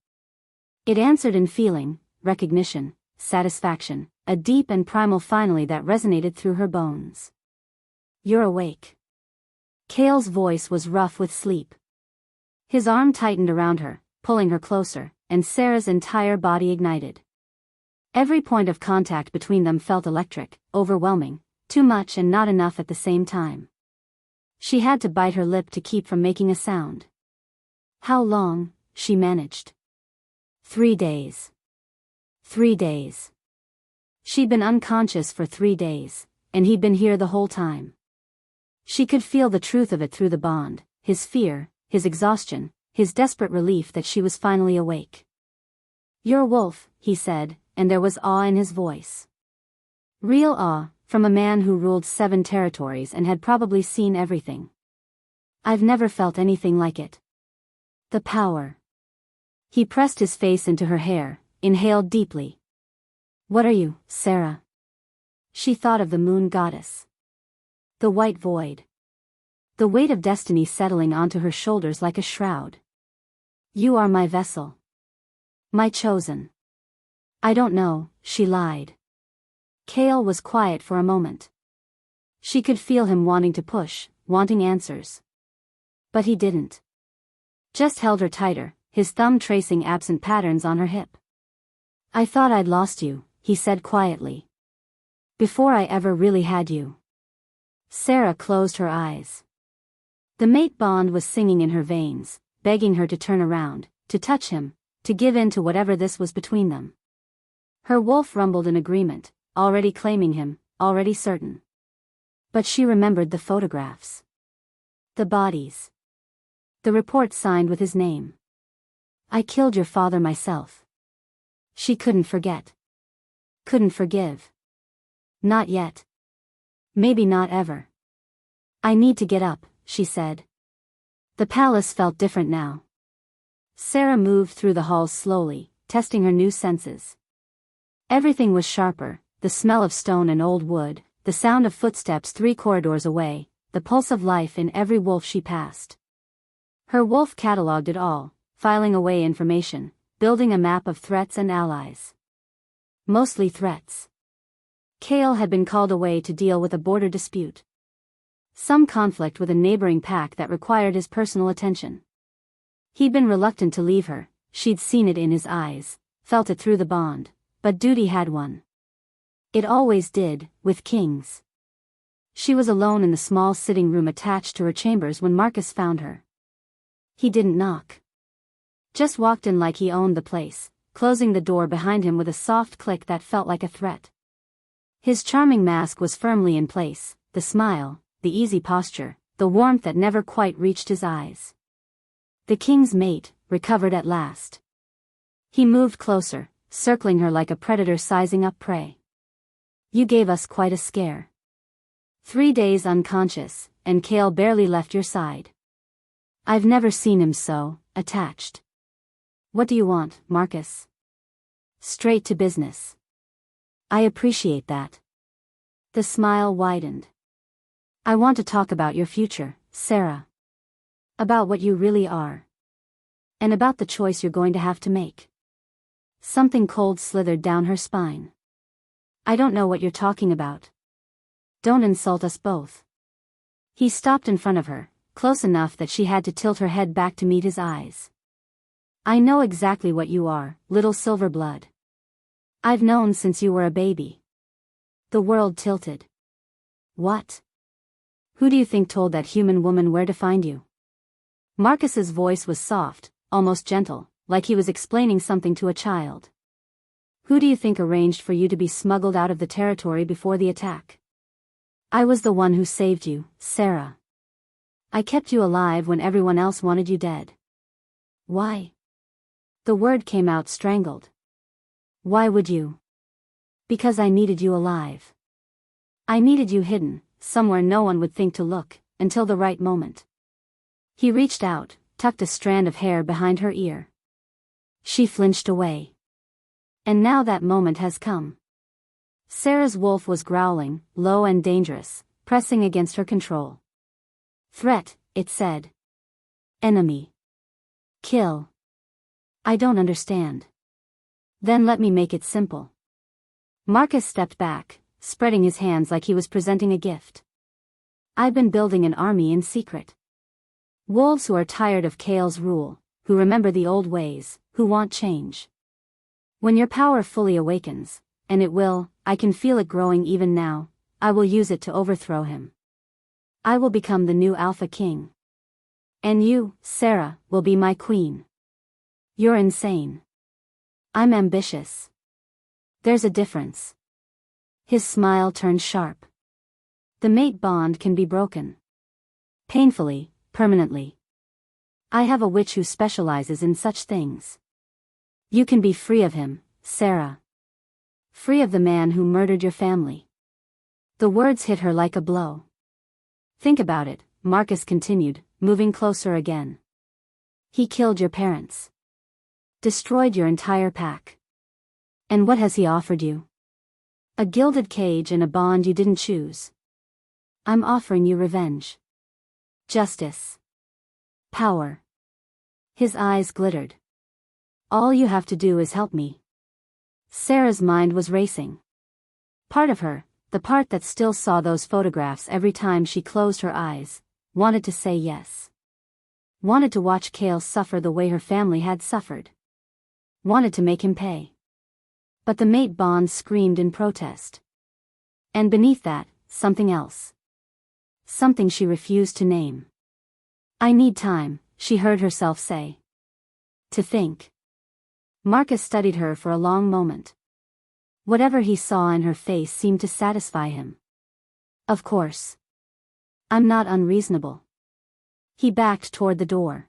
It answered in feeling, recognition, satisfaction, a deep and primal finally that resonated through her bones. You're awake. Kale's voice was rough with sleep. His arm tightened around her, pulling her closer, and Sera's entire body ignited. Every point of contact between them felt electric, overwhelming, too much and not enough at the same time. She had to bite her lip to keep from making a sound. How long? She managed. 3 days. 3 days. She'd been unconscious for 3 days, and he'd been here the whole time. She could feel the truth of it through the bond, his fear, his exhaustion, his desperate relief that she was finally awake. You're a wolf, he said, and there was awe in his voice. Real awe, from a man who ruled 7 territories and had probably seen everything. I've never felt anything like it. The power. He pressed his face into her hair, inhaled deeply. What are you, Sera? She thought of the moon goddess. The white void. The weight of destiny settling onto her shoulders like a shroud. You are my vessel. My chosen. I don't know, she lied. Kale was quiet for a moment. She could feel him wanting to push, wanting answers. But he didn't. Just held her tighter, his thumb tracing absent patterns on her hip. I thought I'd lost you, he said quietly. Before I ever really had you. Sera closed her eyes. The mate bond was singing in her veins, begging her to turn around, to touch him, to give in to whatever this was between them. Her wolf rumbled in agreement, already claiming him, already certain. But she remembered the photographs. The bodies. The report signed with his name. I killed your father myself. She couldn't forget. Couldn't forgive. Not yet. Maybe not ever. I need to get up, she said. The palace felt different now. Sera moved through the halls slowly, testing her new senses. Everything was sharper, the smell of stone and old wood, the sound of footsteps 3 corridors away, the pulse of life in every wolf she passed. Her wolf catalogued it all, filing away information, building a map of threats and allies. Mostly threats. Kale had been called away to deal with a border dispute. Some conflict with a neighboring pack that required his personal attention. He'd been reluctant to leave her, she'd seen it in his eyes, felt it through the bond, but duty had won. It always did, with kings. She was alone in the small sitting room attached to her chambers when Marcus found her. He didn't knock. Just walked in like he owned the place, closing the door behind him with a soft click that felt like a threat. His charming mask was firmly in place, the smile, the easy posture, the warmth that never quite reached his eyes. The king's mate, recovered at last. He moved closer, circling her like a predator sizing up prey. You gave us quite a scare. 3 days unconscious, and Kale barely left your side. I've never seen him so, attached. What do you want, Marcus? Straight to business. I appreciate that. The smile widened. I want to talk about your future, Sera. About what you really are. And about the choice you're going to have to make. Something cold slithered down her spine. I don't know what you're talking about. Don't insult us both. He stopped in front of her, close enough that she had to tilt her head back to meet his eyes. I know exactly what you are, little Silverblood. I've known since you were a baby. The world tilted. What? Who do you think told that human woman where to find you? Marcus's voice was soft, almost gentle, like he was explaining something to a child. Who do you think arranged for you to be smuggled out of the territory before the attack? I was the one who saved you, Sera. I kept you alive when everyone else wanted you dead. Why? The word came out strangled. Why would you? Because I needed you alive. I needed you hidden, somewhere no one would think to look, until the right moment. He reached out, tucked a strand of hair behind her ear. She flinched away. And now that moment has come. Sera's wolf was growling, low and dangerous, pressing against her control. Threat, it said. Enemy. Kill. I don't understand. Then let me make it simple. Marcus stepped back, spreading his hands like he was presenting a gift. I've been building an army in secret. Wolves who are tired of Kale's rule, who remember the old ways, who want change. When your power fully awakens, and it will, I can feel it growing even now, I will use it to overthrow him. I will become the new Alpha King. And you, Sera, will be my queen. You're insane. I'm ambitious. There's a difference. His smile turned sharp. The mate bond can be broken. Painfully, permanently. I have a witch who specializes in such things. You can be free of him, Sera. Free of the man who murdered your family. The words hit her like a blow. Think about it, Marcus continued, moving closer again. He killed your parents. Destroyed your entire pack. And what has he offered you? A gilded cage and a bond you didn't choose. I'm offering you revenge. Justice. Power. His eyes glittered. All you have to do is help me. Sera's mind was racing. Part of her, the part that still saw those photographs every time she closed her eyes, wanted to say yes. Wanted to watch Cale suffer the way her family had suffered. Wanted to make him pay. But the mate bond screamed in protest. And beneath that, something else. Something she refused to name. I need time, she heard herself say. To think. Marcus studied her for a long moment. Whatever he saw in her face seemed to satisfy him. Of course. I'm not unreasonable. He backed toward the door.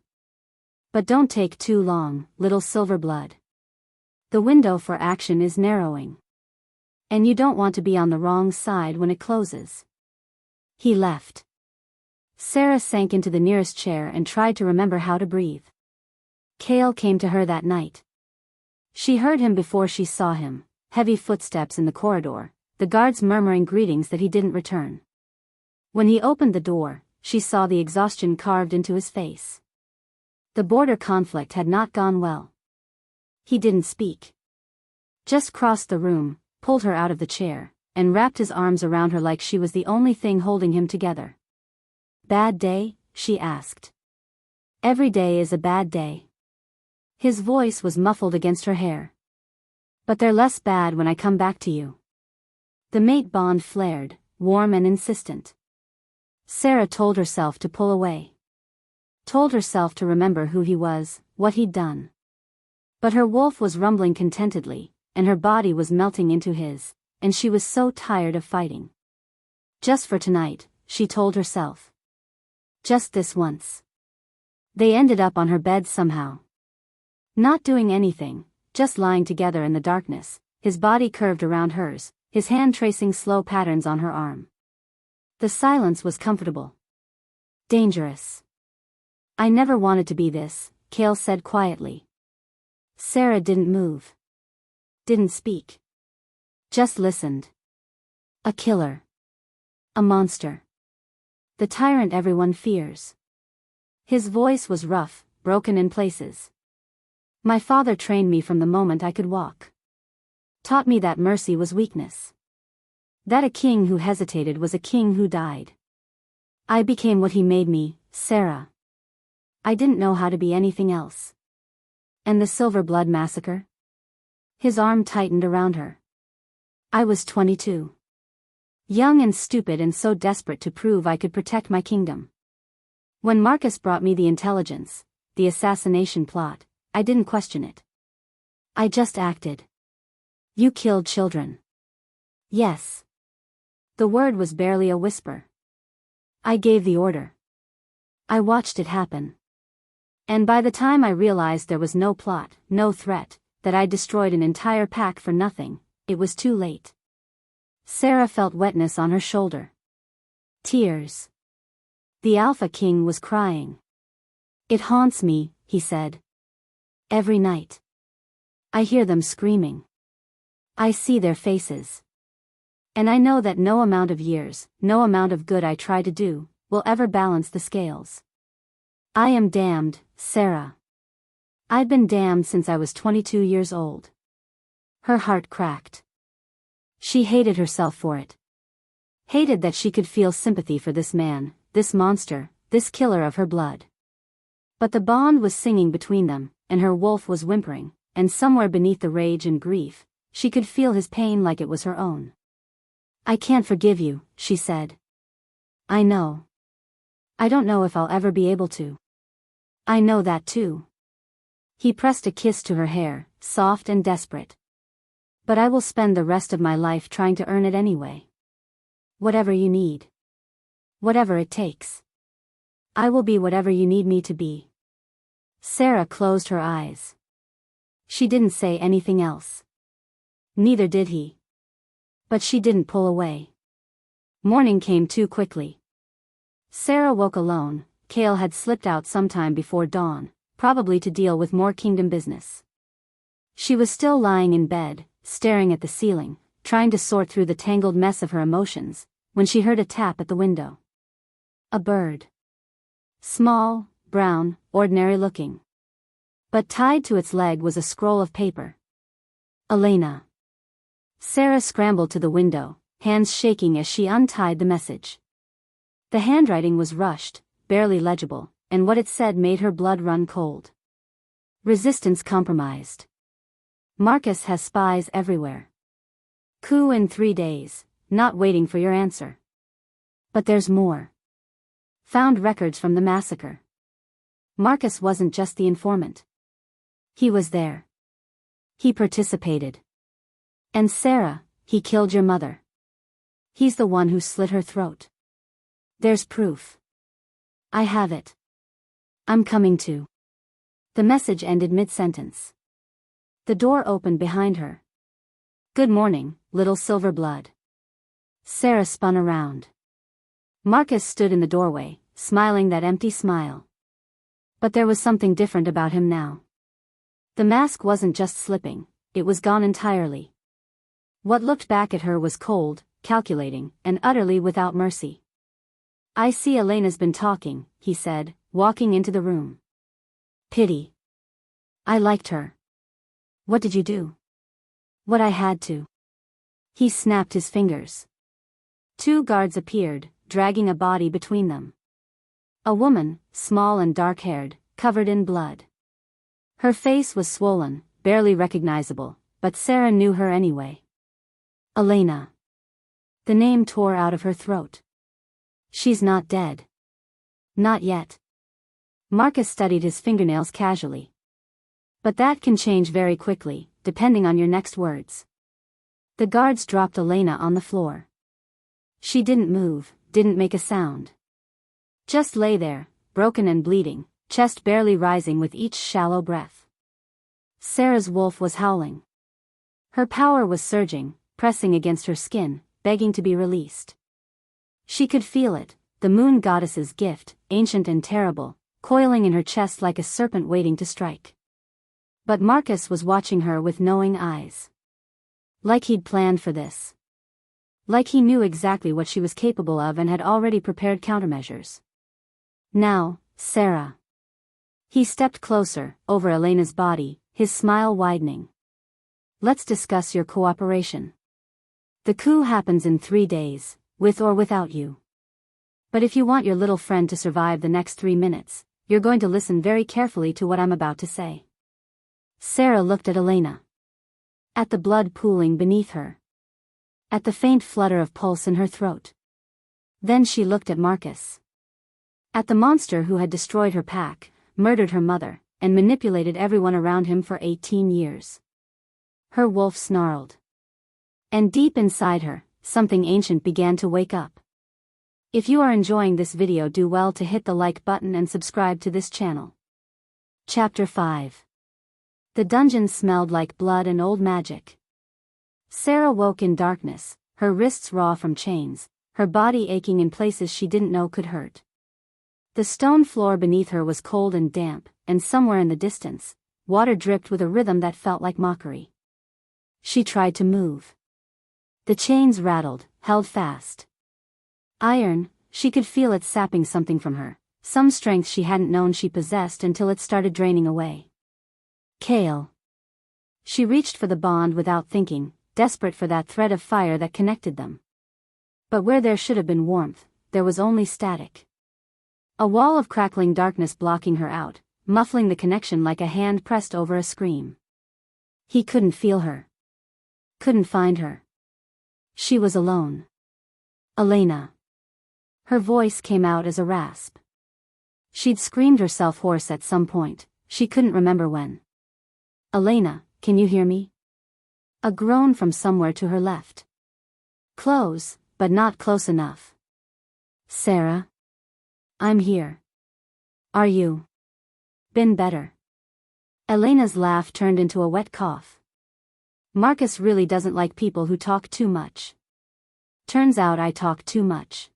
But don't take too long, little Silverblood. The window for action is narrowing. And you don't want to be on the wrong side when it closes. He left. Sera sank into the nearest chair and tried to remember how to breathe. Cale came to her that night. She heard him before she saw him, heavy footsteps in the corridor, the guards murmuring greetings that he didn't return. When he opened the door, she saw the exhaustion carved into his face. The border conflict had not gone well. He didn't speak. Just crossed the room, pulled her out of the chair, and wrapped his arms around her like she was the only thing holding him together. Bad day? She asked. Every day is a bad day. His voice was muffled against her hair. But they're less bad when I come back to you. The mate bond flared, warm and insistent. Sera told herself to pull away. Told herself to remember who he was, what he'd done. But her wolf was rumbling contentedly, and her body was melting into his, and she was so tired of fighting. Just for tonight, she told herself. Just this once. They ended up on her bed somehow. Not doing anything, just lying together in the darkness, his body curved around hers, his hand tracing slow patterns on her arm. The silence was comfortable. Dangerous. I never wanted to be this, Cale said quietly. Sera didn't move. Didn't speak. Just listened. A killer. A monster. The tyrant everyone fears. His voice was rough, broken in places. My father trained me from the moment I could walk. Taught me that mercy was weakness. That a king who hesitated was a king who died. I became what he made me, Sera. I didn't know how to be anything else. And the Silverblood massacre? His arm tightened around her. I was 22. Young and stupid and so desperate to prove I could protect my kingdom. When Marcus brought me the intelligence, the assassination plot, I didn't question it. I just acted. You killed children. Yes. The word was barely a whisper. I gave the order. I watched it happen. And by the time I realized there was no plot, no threat, that I destroyed an entire pack for nothing, it was too late. Sera felt wetness on her shoulder. Tears. The Alpha King was crying. It haunts me, he said. Every night. I hear them screaming. I see their faces. And I know that no amount of years, no amount of good I try to do, will ever balance the scales. I am damned, Sera. I've been damned since I was 22 years old. Her heart cracked. She hated herself for it. Hated that she could feel sympathy for this man, this monster, this killer of her blood. But the bond was singing between them, and her wolf was whimpering, and somewhere beneath the rage and grief, she could feel his pain like it was her own. I can't forgive you, she said. I know. I don't know if I'll ever be able to. I know that too. He pressed a kiss to her hair, soft and desperate. But I will spend the rest of my life trying to earn it anyway. Whatever you need. Whatever it takes. I will be whatever you need me to be. Sera closed her eyes. She didn't say anything else. Neither did he. But she didn't pull away. Morning came too quickly. Sera woke alone, Kale had slipped out sometime before dawn, probably to deal with more kingdom business. She was still lying in bed, staring at the ceiling, trying to sort through the tangled mess of her emotions, when she heard a tap at the window. A bird. Small, brown, ordinary-looking. But tied to its leg was a scroll of paper. Elena. Sera scrambled to the window, hands shaking as she untied the message. The handwriting was rushed, barely legible, and what it said made her blood run cold. Resistance compromised. Marcus has spies everywhere. Coup in 3 days, not waiting for your answer. But there's more. Found records from the massacre. Marcus wasn't just the informant. He was there. He participated. And Sera, he killed your mother. He's the one who slit her throat. There's proof. I have it. I'm coming to. The message ended mid-sentence. The door opened behind her. Good morning, little Silverblood. Sera spun around. Marcus stood in the doorway, smiling that empty smile. But there was something different about him now. The mask wasn't just slipping, it was gone entirely. What looked back at her was cold, calculating, and utterly without mercy. I see Elena's been talking, he said, walking into the room. Pity. I liked her. What did you do? What I had to. He snapped his fingers. 2 guards appeared, dragging a body between them. A woman, small and dark-haired, covered in blood. Her face was swollen, barely recognizable, but Sera knew her anyway. Elena. The name tore out of her throat. She's not dead. Not yet. Marcus studied his fingernails casually. But that can change very quickly, depending on your next words. The guards dropped Elena on the floor. She didn't move, didn't make a sound. Just lay there, broken and bleeding, chest barely rising with each shallow breath. Sera's wolf was howling. Her power was surging, pressing against her skin, begging to be released. She could feel it, the moon goddess's gift, ancient and terrible, coiling in her chest like a serpent waiting to strike. But Marcus was watching her with knowing eyes. Like he'd planned for this. Like he knew exactly what she was capable of and had already prepared countermeasures. Now, Sera. He stepped closer, over Elena's body, his smile widening. Let's discuss your cooperation. The coup happens in 3 days, with or without you. But if you want your little friend to survive the next 3 minutes, you're going to listen very carefully to what I'm about to say. Sera looked at Elena. At the blood pooling beneath her. At the faint flutter of pulse in her throat. Then she looked at Marcus. At the monster who had destroyed her pack, murdered her mother, and manipulated everyone around him for 18 years. Her wolf snarled. And deep inside her, something ancient began to wake up. If you are enjoying this video, do well to hit the like button and subscribe to this channel. Chapter 5. The dungeon smelled like blood and old magic. Sera woke in darkness, her wrists raw from chains, her body aching in places she didn't know could hurt. The stone floor beneath her was cold and damp, and somewhere in the distance, water dripped with a rhythm that felt like mockery. She tried to move. The chains rattled, held fast. Iron, she could feel it sapping something from her, some strength she hadn't known she possessed until it started draining away. Kale. She reached for the bond without thinking, desperate for that thread of fire that connected them. But where there should have been warmth, there was only static. A wall of crackling darkness blocking her out, muffling the connection like a hand pressed over a scream. He couldn't feel her. Couldn't find her. She was alone. Elena. Her voice came out as a rasp. She'd screamed herself hoarse at some point, she couldn't remember when. Elena, can you hear me? A groan from somewhere to her left. Close, but not close enough. Sera? I'm here. Are you? Been better. Elena's laugh turned into a wet cough. Marcus really doesn't like people who talk too much. Turns out I talk too much.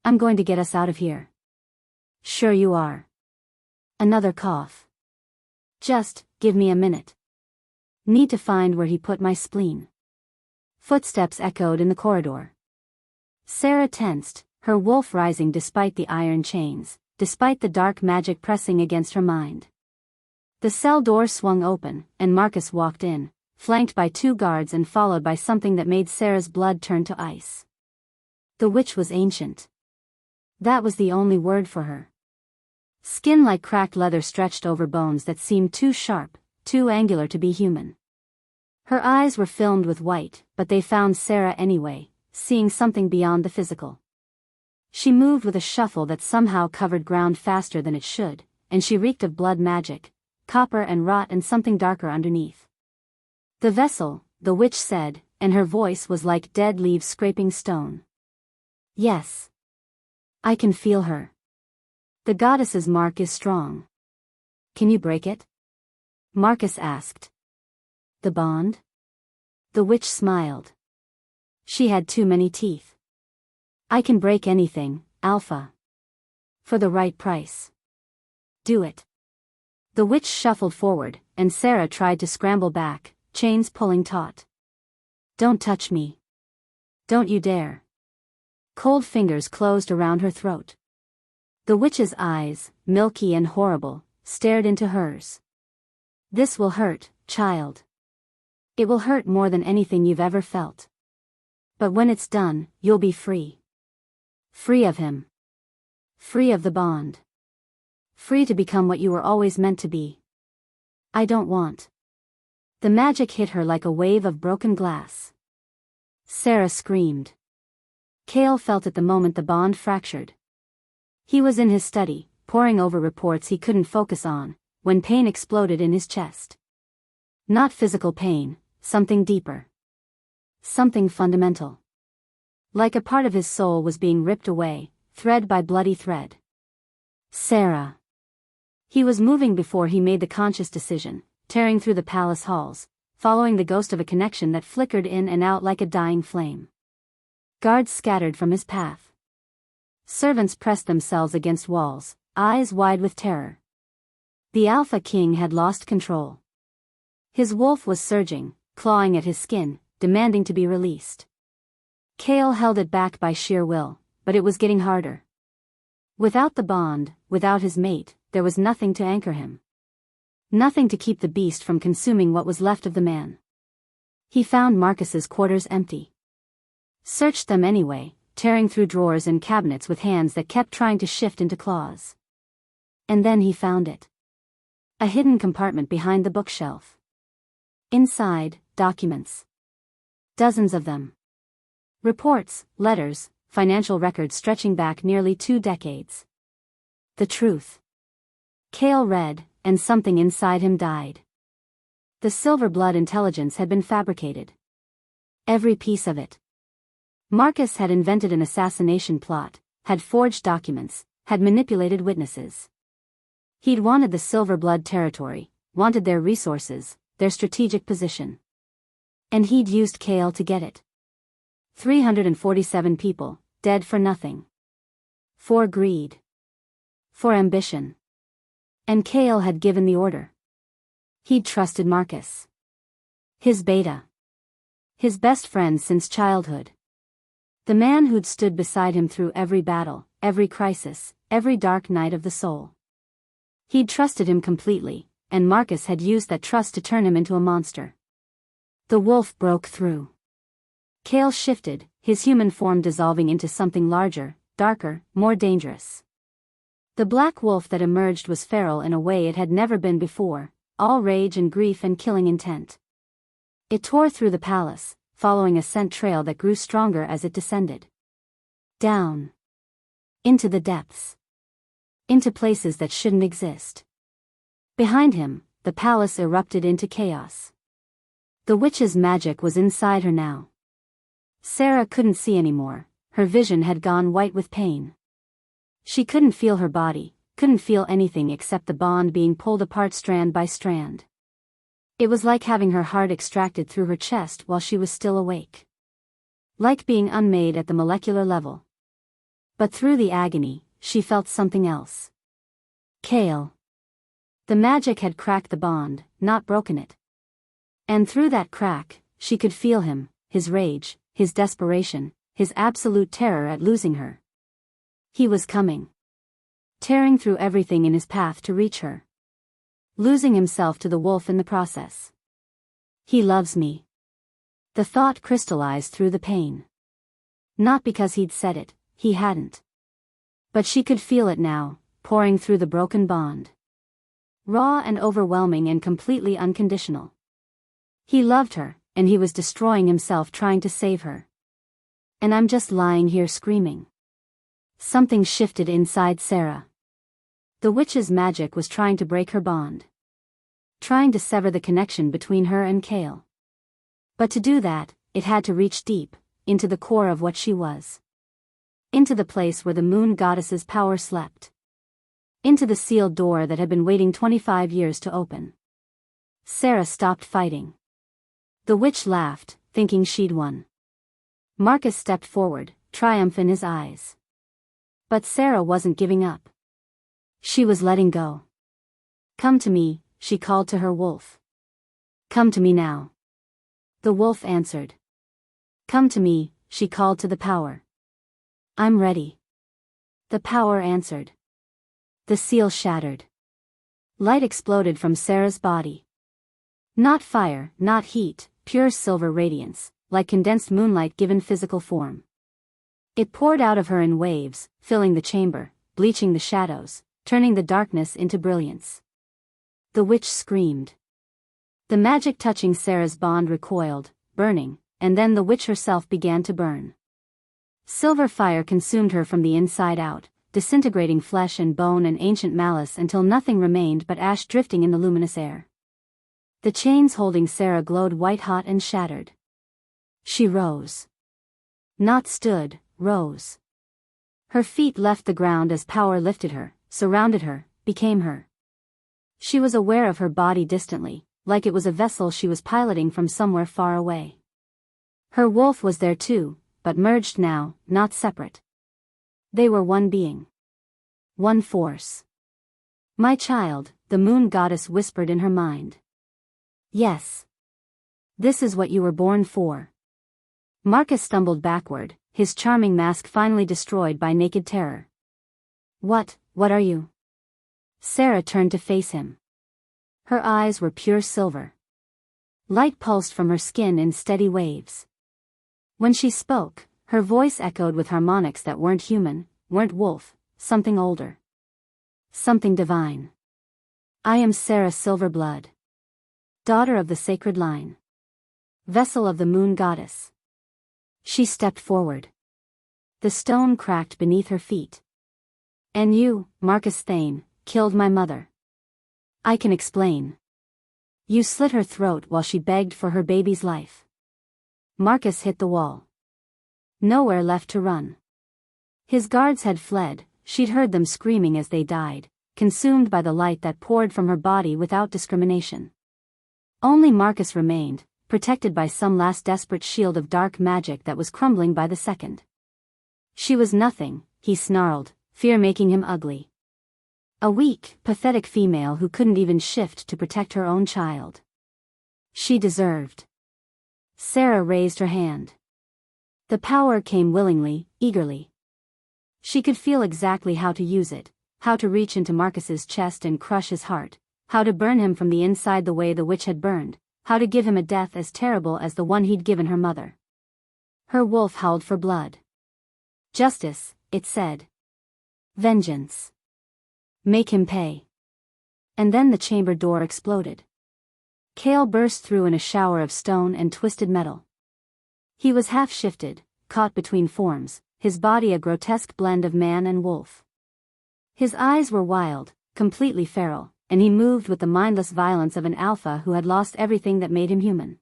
I'm going to get us out of here. Sure you are. Another cough. Just, give me a minute. Need to find where he put my spleen. Footsteps echoed in the corridor. Sera tensed, her wolf rising despite the iron chains, despite the dark magic pressing against her mind. The cell door swung open, and Marcus walked in, flanked by 2 guards and followed by something that made Sera's blood turn to ice. The witch was ancient. That was the only word for her. Skin like cracked leather stretched over bones that seemed too sharp, too angular to be human. Her eyes were filmed with white, but they found Sera anyway, seeing something beyond the physical. She moved with a shuffle that somehow covered ground faster than it should, and she reeked of blood magic, copper and rot and something darker underneath. The vessel, the witch said, and her voice was like dead leaves scraping stone. Yes. I can feel her. The goddess's mark is strong. Can you break it? Marcus asked. The bond? The witch smiled. She had too many teeth. I can break anything, Alpha. For the right price. Do it. The witch shuffled forward, and Sera tried to scramble back, chains pulling taut. Don't touch me. Don't you dare. Cold fingers closed around her throat. The witch's eyes, milky and horrible, stared into hers. This will hurt, child. It will hurt more than anything you've ever felt. But when it's done, you'll be free. Free of him. Free of the bond. Free to become what you were always meant to be. I don't want. The magic hit her like a wave of broken glass. Sera screamed. Cale felt at the moment the bond fractured. He was in his study, poring over reports he couldn't focus on, when pain exploded in his chest. Not physical pain, something deeper. Something fundamental. Like a part of his soul was being ripped away, thread by bloody thread. Sera. He was moving before he made the conscious decision, tearing through the palace halls, following the ghost of a connection that flickered in and out like a dying flame. Guards scattered from his path. Servants pressed themselves against walls, eyes wide with terror. The Alpha King had lost control. His wolf was surging, clawing at his skin, demanding to be released. Cale held it back by sheer will, but it was getting harder. Without the bond, without his mate, there was nothing to anchor him. Nothing to keep the beast from consuming what was left of the man. He found Marcus's quarters empty. Searched them anyway, tearing through drawers and cabinets with hands that kept trying to shift into claws. And then he found it. A hidden compartment behind the bookshelf. Inside, documents. Dozens of them. Reports, letters, financial records stretching back nearly 2 decades. The truth. Cale read, and something inside him died. The Silverblood intelligence had been fabricated. Every piece of it. Marcus had invented an assassination plot, had forged documents, had manipulated witnesses. He'd wanted the Silverblood territory, wanted their resources, their strategic position. And he'd used Cale to get it. 347 people, dead for nothing. For greed. For ambition. And Cale had given the order. He'd trusted Marcus. His beta. His best friend since childhood. The man who'd stood beside him through every battle, every crisis, every dark night of the soul. He'd trusted him completely, and Marcus had used that trust to turn him into a monster. The wolf broke through. Cale shifted, his human form dissolving into something larger, darker, more dangerous. The black wolf that emerged was feral in a way it had never been before, all rage and grief and killing intent. It tore through the palace, following a scent trail that grew stronger as it descended. Down. Into the depths. Into places that shouldn't exist. Behind him, the palace erupted into chaos. The witch's magic was inside her now. Sera couldn't see anymore, her vision had gone white with pain. She couldn't feel her body, couldn't feel anything except the bond being pulled apart strand by strand. It was like having her heart extracted through her chest while she was still awake. Like being unmade at the molecular level. But through the agony, she felt something else. Kale. The magic had cracked the bond, not broken it. And through that crack, she could feel him, his rage, his desperation, his absolute terror at losing her. He was coming. Tearing through everything in his path to reach her. Losing himself to the wolf in the process. He loves me. The thought crystallized through the pain. Not because he'd said it, he hadn't. But she could feel it now, pouring through the broken bond. Raw and overwhelming and completely unconditional. He loved her, and he was destroying himself trying to save her. And I'm just lying here screaming. Something shifted inside Sera. The witch's magic was trying to break her bond. Trying to sever the connection between her and Kale. But to do that, it had to reach deep, into the core of what she was. Into the place where the moon goddess's power slept. Into the sealed door that had been waiting 25 years to open. Sera stopped fighting. The witch laughed, thinking she'd won. Marcus stepped forward, triumph in his eyes. But Sera wasn't giving up. She was letting go. Come to me, she called to her wolf. Come to me now. The wolf answered. Come to me, she called to the power. I'm ready. The power answered. The seal shattered. Light exploded from Sera's body. Not fire, not heat, pure silver radiance, like condensed moonlight given physical form. It poured out of her in waves, filling the chamber, bleaching the shadows, turning the darkness into brilliance. The witch screamed. The magic touching Sera's bond recoiled, burning, and then the witch herself began to burn. Silver fire consumed her from the inside out, disintegrating flesh and bone and ancient malice until nothing remained but ash drifting in the luminous air. The chains holding Sera glowed white-hot and shattered. She rose. Not stood, rose. Her feet left the ground as power lifted her, surrounded her, became her. She was aware of her body distantly, like it was a vessel she was piloting from somewhere far away. Her wolf was there too, but merged now, not separate. They were one being. One force. My child, the moon goddess whispered in her mind. Yes. This is what you were born for. Marcus stumbled backward, his charming mask finally destroyed by naked terror. What are you? Sera turned to face him. Her eyes were pure silver. Light pulsed from her skin in steady waves. When she spoke, her voice echoed with harmonics that weren't human, weren't wolf, something older. Something divine. I am Sera Silverblood. Daughter of the sacred line. Vessel of the moon goddess. She stepped forward. The stone cracked beneath her feet. And you, Marcus Thane, killed my mother. I can explain. You slit her throat while she begged for her baby's life. Marcus hit the wall. Nowhere left to run. His guards had fled, she'd heard them screaming as they died, consumed by the light that poured from her body without discrimination. Only Marcus remained, protected by some last desperate shield of dark magic that was crumbling by the second. She was nothing, he snarled, fear making him ugly. A weak, pathetic female who couldn't even shift to protect her own child. She deserved. Sera raised her hand. The power came willingly, eagerly. She could feel exactly how to use it, how to reach into Marcus's chest and crush his heart, how to burn him from the inside the way the witch had burned, how to give him a death as terrible as the one he'd given her mother. Her wolf howled for blood. Justice, it said. Vengeance. Make him pay. And then the chamber door exploded. Kale burst through in a shower of stone and twisted metal. He was half-shifted, caught between forms, his body a grotesque blend of man and wolf. His eyes were wild, completely feral, and he moved with the mindless violence of an alpha who had lost everything that made him human.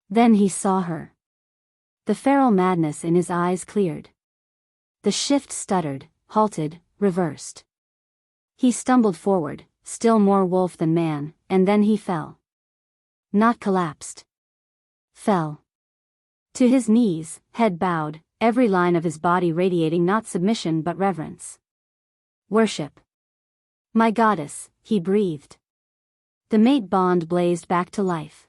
Then he saw her. The feral madness in his eyes cleared. The shift stuttered, halted, reversed. He stumbled forward, still more wolf than man, and then he fell. Not collapsed. Fell. To his knees, head bowed, every line of his body radiating not submission but reverence. Worship. My goddess, he breathed. The mate bond blazed back to life.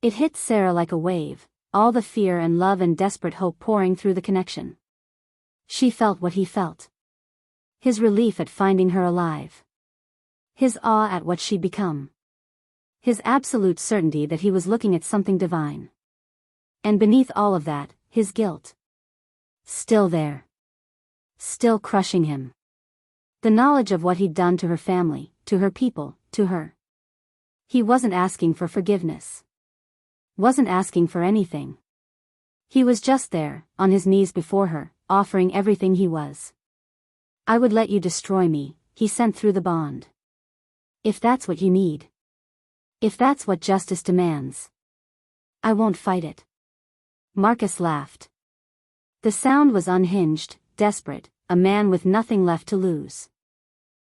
It hit Sera like a wave, all the fear and love and desperate hope pouring through the connection. She felt what he felt. His relief at finding her alive. His awe at what she'd become. His absolute certainty that he was looking at something divine. And beneath all of that, his guilt. Still there. Still crushing him. The knowledge of what he'd done to her family, to her people, to her. He wasn't asking for forgiveness. Wasn't asking for anything. He was just there, on his knees before her, offering everything he was. I would let you destroy me, he sent through the bond. If that's what you need. If that's what justice demands. I won't fight it. Marcus laughed. The sound was unhinged, desperate, a man with nothing left to lose.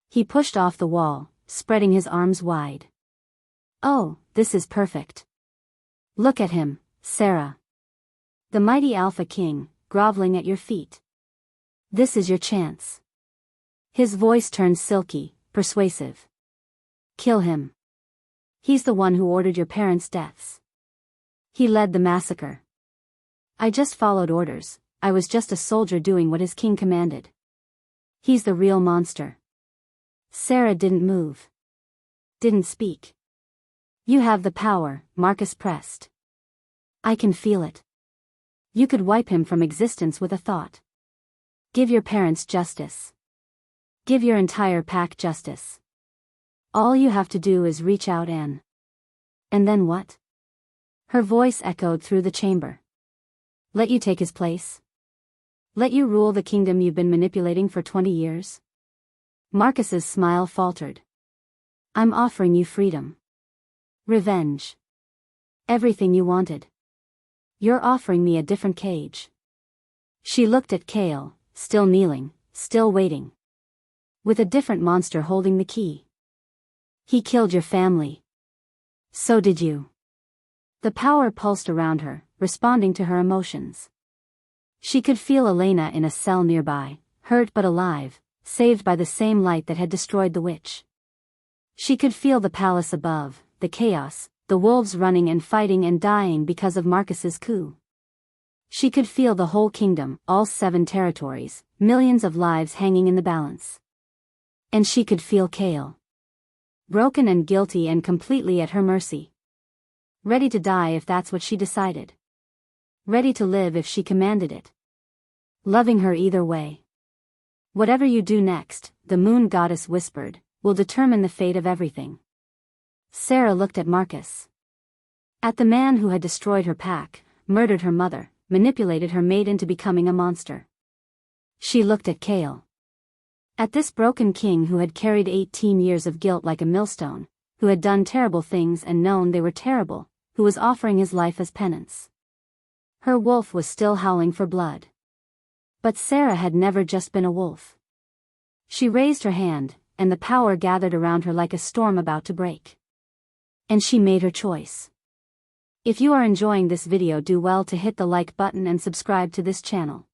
He pushed off the wall, spreading his arms wide. Oh, this is perfect. Look at him, Sera. The mighty Alpha King, groveling at your feet. This is your chance. His voice turned silky, persuasive. Kill him. He's the one who ordered your parents' deaths. He led the massacre. I just followed orders, I was just a soldier doing what his king commanded. He's the real monster. Sera didn't move. Didn't speak. You have the power, Marcus pressed. I can feel it. You could wipe him from existence with a thought. Give your parents justice. Give your entire pack justice. All you have to do is reach out and then what? Her voice echoed through the chamber. Let you take his place? Let you rule the kingdom you've been manipulating for 20 years? Marcus's smile faltered. I'm offering you freedom. Revenge. Everything you wanted. You're offering me a different cage. She looked at Kale, still kneeling, still waiting. With a different monster holding the key. He killed your family. So did you. The power pulsed around her, responding to her emotions. She could feel Elena in a cell nearby, hurt but alive, saved by the same light that had destroyed the witch. She could feel the palace above, the chaos, the wolves running and fighting and dying because of Marcus's coup. She could feel the whole kingdom, all 7 territories, millions of lives hanging in the balance. And she could feel Kale. Broken and guilty and completely at her mercy. Ready to die if that's what she decided. Ready to live if she commanded it. Loving her either way. Whatever you do next, the moon goddess whispered, will determine the fate of everything. Sera looked at Marcus. At the man who had destroyed her pack, murdered her mother, manipulated her mate into becoming a monster. She looked at Kale. At this broken king who had carried 18 years of guilt like a millstone, who had done terrible things and known they were terrible, who was offering his life as penance. Her wolf was still howling for blood. But Sera had never just been a wolf. She raised her hand, and the power gathered around her like a storm about to break. And she made her choice. If you are enjoying this video, do well to hit the like button and subscribe to this channel.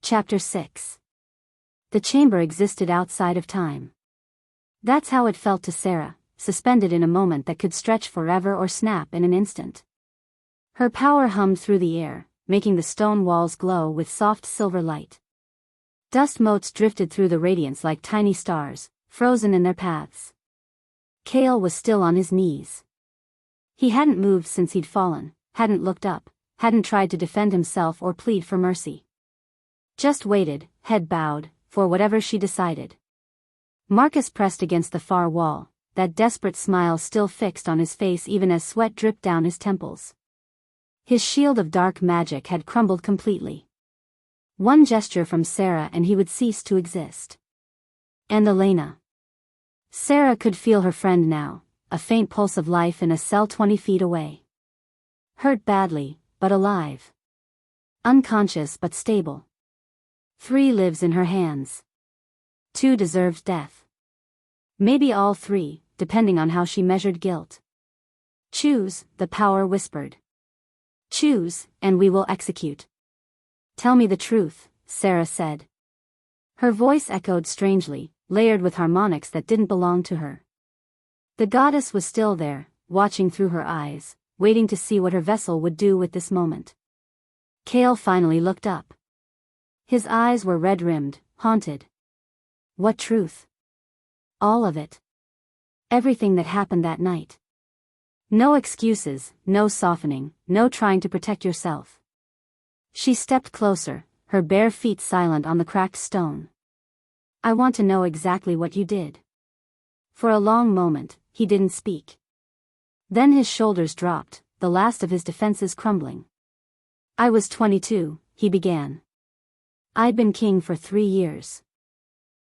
Chapter 6. The chamber existed outside of time. That's how it felt to Sera, suspended in a moment that could stretch forever or snap in an instant. Her power hummed through the air, making the stone walls glow with soft silver light. Dust motes drifted through the radiance like tiny stars, frozen in their paths. Kale was still on his knees. He hadn't moved since he'd fallen, hadn't looked up, hadn't tried to defend himself or plead for mercy. Just waited, head bowed, for whatever she decided. Marcus pressed against the far wall, that desperate smile still fixed on his face even as sweat dripped down his temples. His shield of dark magic had crumbled completely. One gesture from Sera and he would cease to exist. And Elena. Sera could feel her friend now, a faint pulse of life in a cell 20 feet away. Hurt badly, but alive. Unconscious but stable. 3 lives in her hands. 2 deserved death. Maybe all 3, depending on how she measured guilt. Choose, the power whispered. Choose, and we will execute. Tell me the truth, Sera said. Her voice echoed strangely, layered with harmonics that didn't belong to her. The goddess was still there, watching through her eyes, waiting to see what her vessel would do with this moment. Kale finally looked up. His eyes were red-rimmed, haunted. What truth? All of it. Everything that happened that night. No excuses, no softening, no trying to protect yourself. She stepped closer, her bare feet silent on the cracked stone. I want to know exactly what you did. For a long moment, he didn't speak. Then his shoulders dropped, the last of his defenses crumbling. I was 22, he began. I'd been king for 3 years.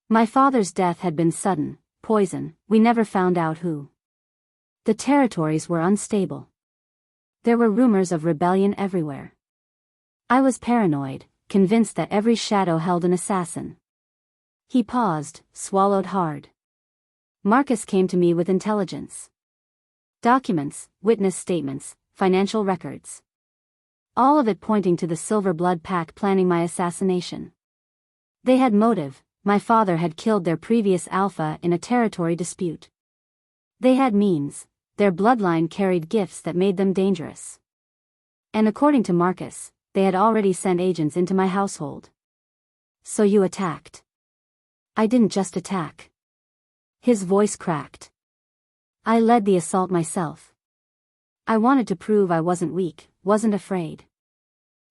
My father's death had been sudden, poison, we never found out who. The territories were unstable. There were rumors of rebellion everywhere. I was paranoid, convinced that every shadow held an assassin. He paused, swallowed hard. Marcus came to me with intelligence. Documents, witness statements, financial records. All of it pointing to the Silverblood pack planning my assassination. They had motive. My father had killed their previous alpha in a territory dispute. They had means. Their bloodline carried gifts that made them dangerous. And according to Marcus, they had already sent agents into my household. So you attacked. I didn't just attack. His voice cracked. I led the assault myself. I wanted to prove I wasn't weak, wasn't afraid.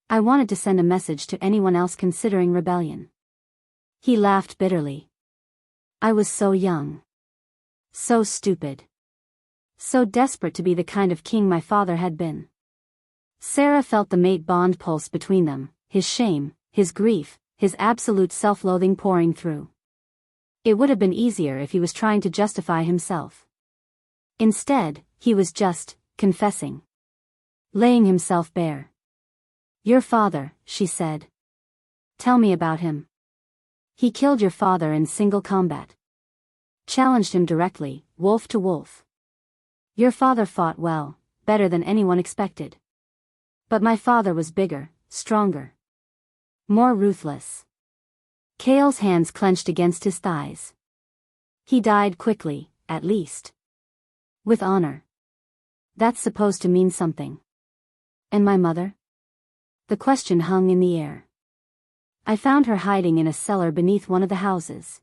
I wanted to send a message to anyone else considering rebellion. He laughed bitterly. I was so young. So stupid. So desperate to be the kind of king my father had been. Sera felt the mate bond pulse between them, his shame, his grief, his absolute self-loathing pouring through. It would have been easier if he was trying to justify himself. Instead, he was just confessing. Laying himself bare. Your father, she said. Tell me about him. He killed your father in single combat. Challenged him directly, wolf to wolf. Your father fought well, better than anyone expected. But my father was bigger, stronger. More ruthless. Kale's hands clenched against his thighs. He died quickly, at least. With honor. That's supposed to mean something. And my mother? The question hung in the air. I found her hiding in a cellar beneath one of the houses.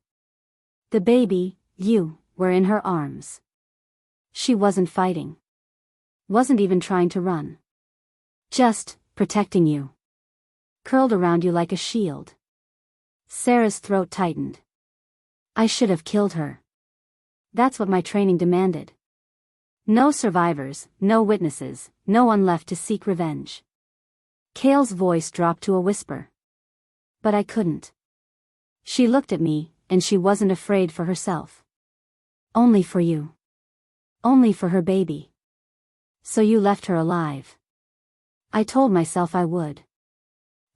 The baby, you, were in her arms. She wasn't fighting. Wasn't even trying to run. Just protecting you. Curled around you like a shield. Sera's throat tightened. I should have killed her. That's what my training demanded. No survivors, no witnesses, no one left to seek revenge. Kale's voice dropped to a whisper. But I couldn't. She looked at me, and she wasn't afraid for herself. Only for you. Only for her baby. So you left her alive. I told myself I would.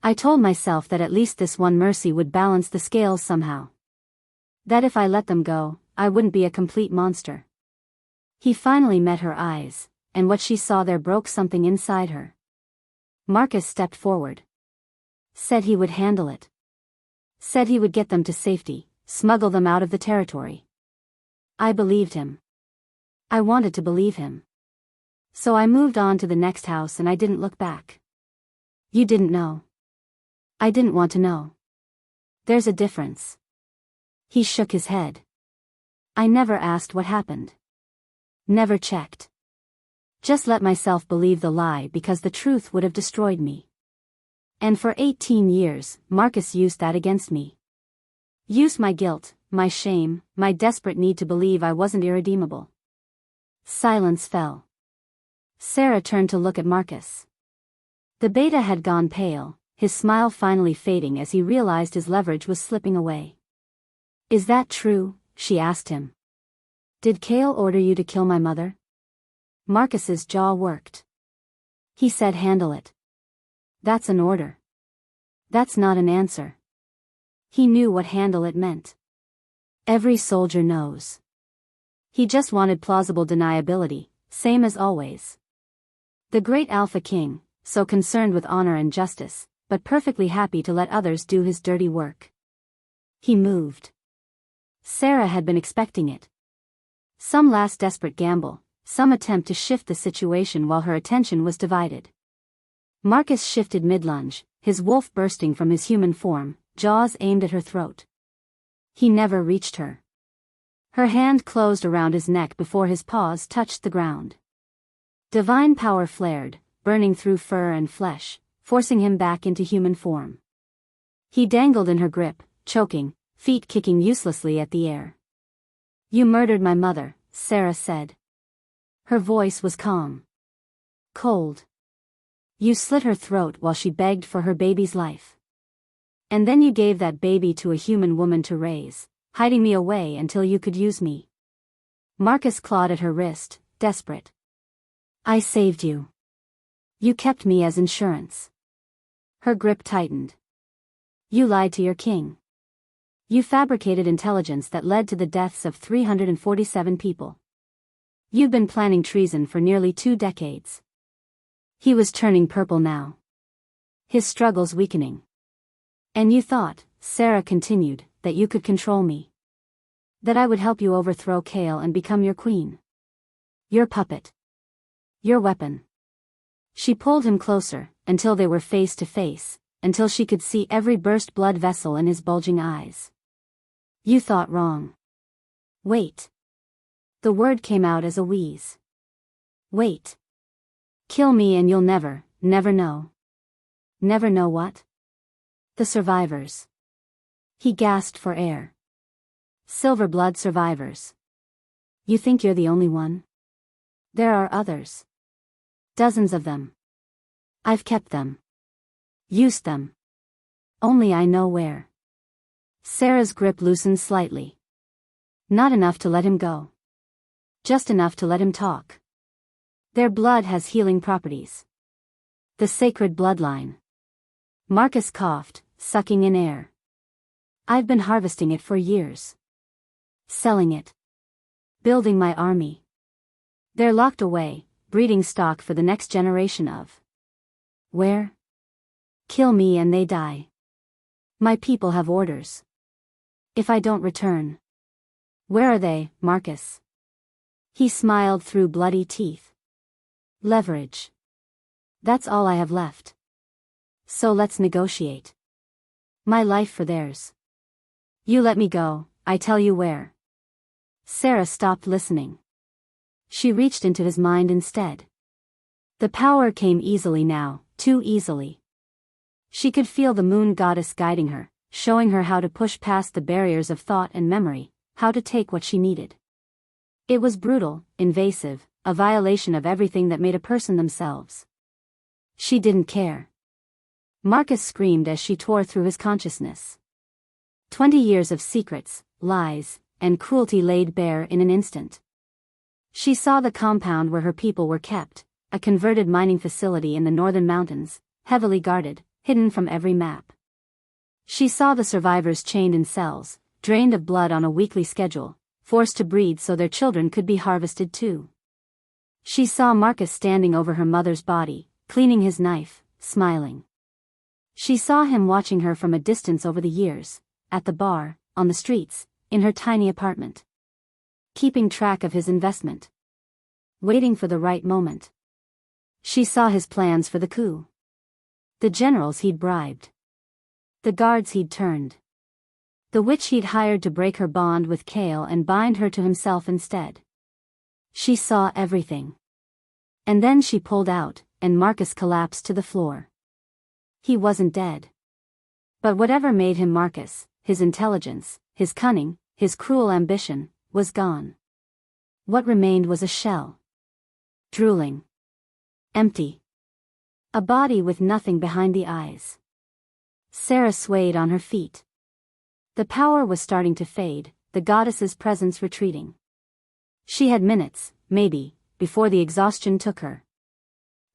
I told myself that at least this one mercy would balance the scales somehow. That if I let them go, I wouldn't be a complete monster. He finally met her eyes, and what she saw there broke something inside her. Marcus stepped forward. Said he would handle it. Said he would get them to safety, smuggle them out of the territory. I believed him. I wanted to believe him. So I moved on to the next house and I didn't look back. You didn't know. I didn't want to know. There's a difference. He shook his head. I never asked what happened. Never checked. Just let myself believe the lie because the truth would have destroyed me. And for 18 years, Marcus used that against me. Used my guilt, my shame, my desperate need to believe I wasn't irredeemable. Silence fell. Sera turned to look at Marcus. The beta had gone pale, his smile finally fading as he realized his leverage was slipping away. Is that true? She asked him. Did Kale order you to kill my mother? Marcus's jaw worked. He said handle it. That's an order. That's not an answer. He knew what handle it meant. Every soldier knows. He just wanted plausible deniability, same as always. The great Alpha King, so concerned with honor and justice, but perfectly happy to let others do his dirty work. He moved. Sera had been expecting it. Some last desperate gamble, some attempt to shift the situation while her attention was divided. Marcus shifted mid-lunge, his wolf bursting from his human form, jaws aimed at her throat. He never reached her. Her hand closed around his neck before his paws touched the ground. Divine power flared, burning through fur and flesh, forcing him back into human form. He dangled in her grip, choking, feet kicking uselessly at the air. "You murdered my mother," Sera said. Her voice was calm. Cold. "You slit her throat while she begged for her baby's life. And then you gave that baby to a human woman to raise, hiding me away until you could use me." Marcus clawed at her wrist, desperate. "I saved you. You kept me as insurance." Her grip tightened. "You lied to your king. You fabricated intelligence that led to the deaths of 347 people. You've been planning treason for nearly 2 decades." He was turning purple now. His struggles weakening. "And you thought," Sera continued, "that you could control me. That I would help you overthrow Kale and become your queen. Your puppet. Your weapon." She pulled him closer, until they were face to face, until she could see every burst blood vessel in his bulging eyes. "You thought wrong. Wait." The word came out as a wheeze. "Wait. Kill me and you'll never, never know." "Never know what?" "The survivors." He gasped for air. "Silverblood survivors. You think you're the only one? There are others. Dozens of them. I've kept them. Used them. Only I know where." Sera's grip loosened slightly. Not enough to let him go. Just enough to let him talk. "Their blood has healing properties. The sacred bloodline." Marcus coughed, sucking in air. "I've been harvesting it for years. Selling it. Building my army. They're locked away, breeding stock for the next generation of. Where? Kill me and they die. My people have orders. If I don't return. Where are they, Marcus?" He smiled through bloody teeth. "Leverage. That's all I have left. So let's negotiate. My life for theirs. You let me go, I tell you where." Sera stopped listening. She reached into his mind instead. The power came easily now, too easily. She could feel the moon goddess guiding her, showing her how to push past the barriers of thought and memory, how to take what she needed. It was brutal, invasive, a violation of everything that made a person themselves. She didn't care. Marcus screamed as she tore through his consciousness. 20 years of secrets, lies, and cruelty laid bare in an instant. She saw the compound where her people were kept, a converted mining facility in the northern mountains, heavily guarded, hidden from every map. She saw the survivors chained in cells, drained of blood on a weekly schedule, forced to breed so their children could be harvested too. She saw Marcus standing over her mother's body, cleaning his knife, smiling. She saw him watching her from a distance over the years, at the bar, on the streets, in her tiny apartment. Keeping track of his investment. Waiting for the right moment. She saw his plans for the coup. The generals he'd bribed. The guards he'd turned. The witch he'd hired to break her bond with Kale and bind her to himself instead. She saw everything. And then she pulled out, and Marcus collapsed to the floor. He wasn't dead. But whatever made him Marcus, his intelligence, his cunning, his cruel ambition, was gone. What remained was a shell. Drooling. Empty. A body with nothing behind the eyes. Sera swayed on her feet. The power was starting to fade, the goddess's presence retreating. She had minutes, maybe, before the exhaustion took her.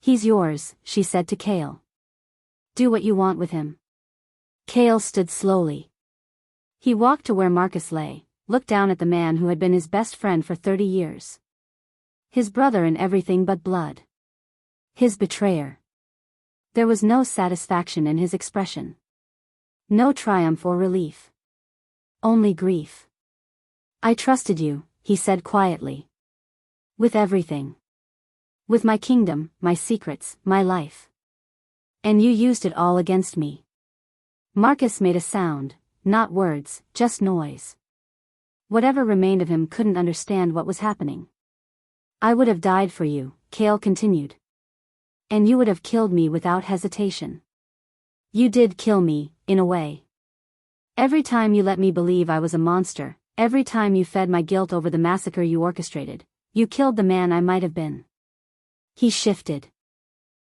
"He's yours," she said to Kale. "Do what you want with him." Kale stood slowly. He walked to where Marcus lay, looked down at the man who had been his best friend for 30 years. His brother in everything but blood. His betrayer. There was no satisfaction in his expression. No triumph or relief. Only grief. I trusted you, he said quietly. With everything. With my kingdom, my secrets, my life. And you used it all against me. Marcus made a sound, not words, just noise. Whatever remained of him couldn't understand what was happening. I would have died for you, Cale continued. And you would have killed me without hesitation. You did kill me, in a way. Every time you let me believe I was a monster, every time you fed my guilt over the massacre you orchestrated, you killed the man I might have been. He shifted.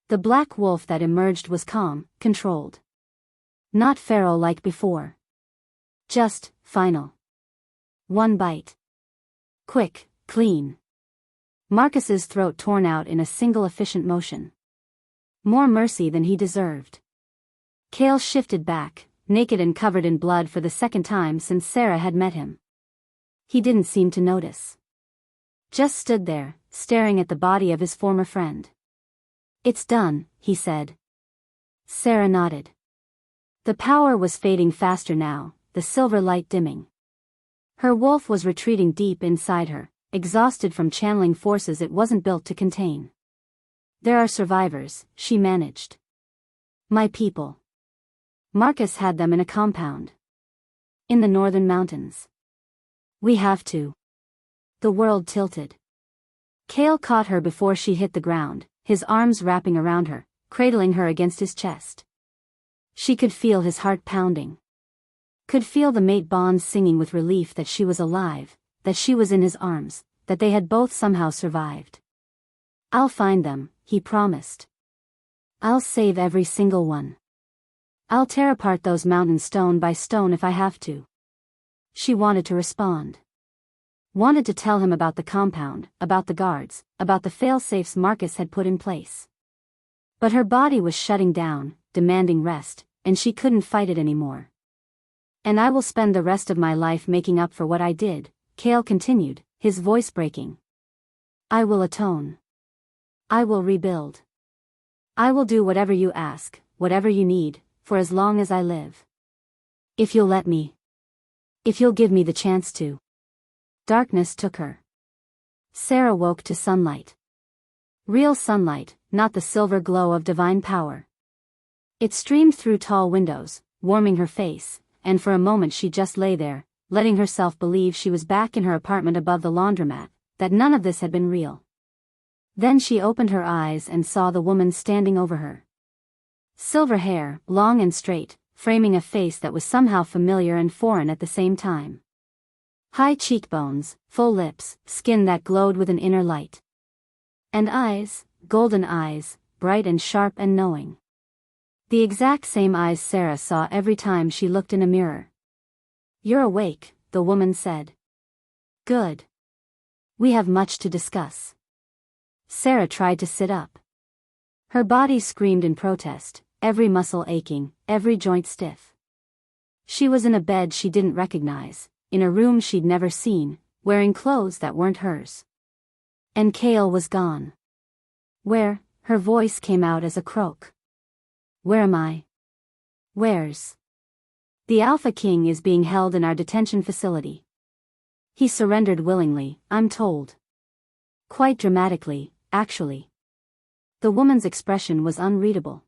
The black wolf that emerged was calm, controlled. Not feral like before. Just, final. One bite. Quick, clean. Marcus's throat torn out in a single efficient motion. More mercy than he deserved. Cale shifted back, naked and covered in blood for the second time since Sera had met him. He didn't seem to notice. Just stood there, staring at the body of his former friend. It's done, he said. Sera nodded. The power was fading faster now, the silver light dimming. Her wolf was retreating deep inside her, exhausted from channeling forces it wasn't built to contain. There are survivors, she managed. My people. Marcus had them in a compound. In the northern mountains. We have to. The world tilted. Cale caught her before she hit the ground, his arms wrapping around her, cradling her against his chest. She could feel his heart pounding. Could feel the mate bonds singing with relief that she was alive, that she was in his arms, that they had both somehow survived. I'll find them, he promised. I'll save every single one. I'll tear apart those mountains stone by stone if I have to. She wanted to respond. Wanted to tell him about the compound, about the guards, about the fail-safes Marcus had put in place. But her body was shutting down, demanding rest, and she couldn't fight it anymore. And I will spend the rest of my life making up for what I did, Cale continued, his voice breaking. I will atone. I will rebuild. I will do whatever you ask, whatever you need, for as long as I live. If you'll let me. If you'll give me the chance to. Darkness took her. Sera woke to sunlight. Real sunlight, not the silver glow of divine power. It streamed through tall windows, warming her face, and for a moment she just lay there, letting herself believe she was back in her apartment above the laundromat, that none of this had been real. Then she opened her eyes and saw the woman standing over her. Silver hair, long and straight, framing a face that was somehow familiar and foreign at the same time. High cheekbones, full lips, skin that glowed with an inner light. And eyes, golden eyes, bright and sharp and knowing. The exact same eyes Sera saw every time she looked in a mirror. You're awake, the woman said. Good. We have much to discuss. Sera tried to sit up. Her body screamed in protest, every muscle aching, every joint stiff. She was in a bed she didn't recognize, in a room she'd never seen, wearing clothes that weren't hers. And Cale was gone. Where? Her voice came out as a croak. Where am I? Where's? The Alpha King is being held in our detention facility. He surrendered willingly, I'm told. Quite dramatically, actually. The woman's expression was unreadable.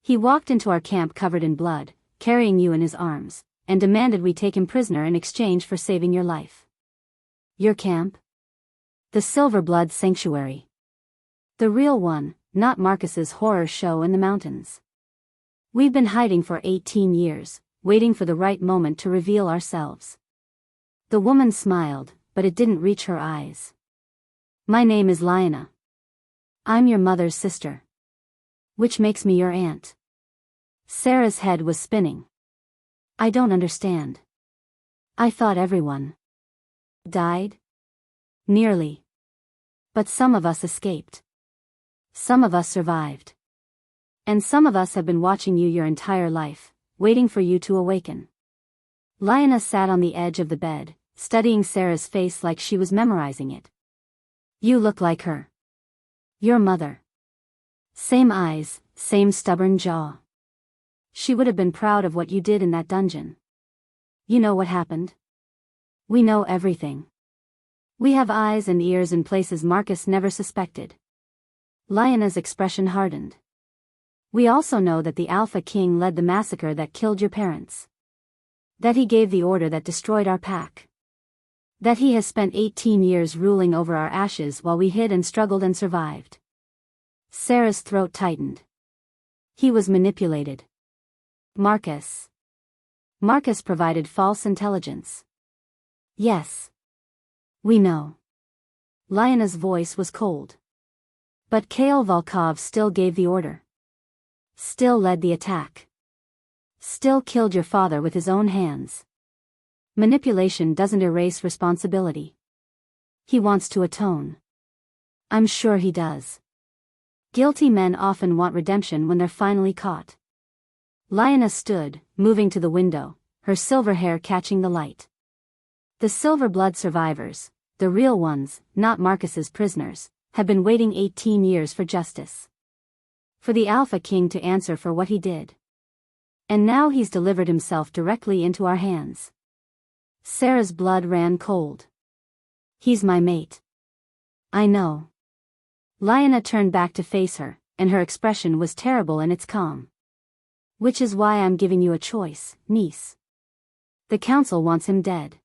He walked into our camp covered in blood, carrying you in his arms, and demanded we take him prisoner in exchange for saving your life. Your camp? The Silverblood sanctuary. The real one, not Marcus's horror show in the mountains. We've been hiding for 18 years, waiting for the right moment to reveal ourselves. The woman smiled, but it didn't reach her eyes. My name is Lyanna. I'm your mother's sister. Which makes me your aunt. Sera's head was spinning. I don't understand. I thought everyone died? Nearly. But some of us escaped. Some of us survived. And some of us have been watching you your entire life, waiting for you to awaken. Lyanna sat on the edge of the bed, studying Sera's face like she was memorizing it. You look like her. Your mother. Same eyes, same stubborn jaw. She would have been proud of what you did in that dungeon. You know what happened? We know everything. We have eyes and ears in places Marcus never suspected. Lyanna's expression hardened. We also know that the Alpha King led the massacre that killed your parents. That he gave the order that destroyed our pack. That he has spent 18 years ruling over our ashes while we hid and struggled and survived. Sera's throat tightened. He was manipulated. Marcus provided false intelligence. Yes. We know. Lyanna's voice was cold. But Kale Volkov still gave the order. Still led the attack. Still killed your father with his own hands. Manipulation doesn't erase responsibility. He wants to atone. I'm sure he does. Guilty men often want redemption when they're finally caught. Lyanna stood, moving to the window, her silver hair catching the light. The Silverblood survivors, the real ones, not Marcus's prisoners, have been waiting 18 years for justice. For the Alpha King to answer for what he did. And now he's delivered himself directly into our hands. Sera's blood ran cold. He's my mate. I know. Lyanna turned back to face her, and her expression was terrible in its calm. Which is why I'm giving you a choice, niece. The council wants him dead.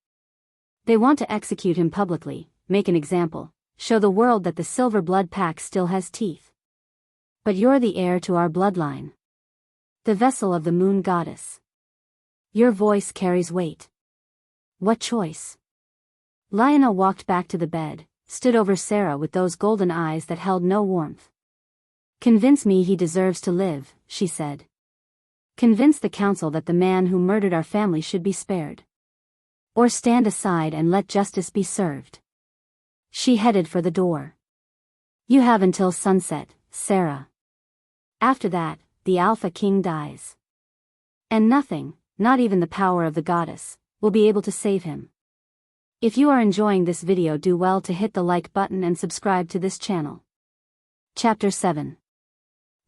They want to execute him publicly, make an example, show the world that the Silverblood pack still has teeth. But you're the heir to our bloodline. The vessel of the moon goddess. Your voice carries weight. What choice? Lyanna walked back to the bed, stood over Sera with those golden eyes that held no warmth. Convince me he deserves to live, she said. Convince the council that the man who murdered our family should be spared. Or stand aside and let justice be served. She headed for the door. You have until sunset, Sera. After that, the Alpha King dies. And nothing, not even the power of the goddess, will be able to save him. If you are enjoying this video, do well to hit the like button and subscribe to this channel. Chapter 7.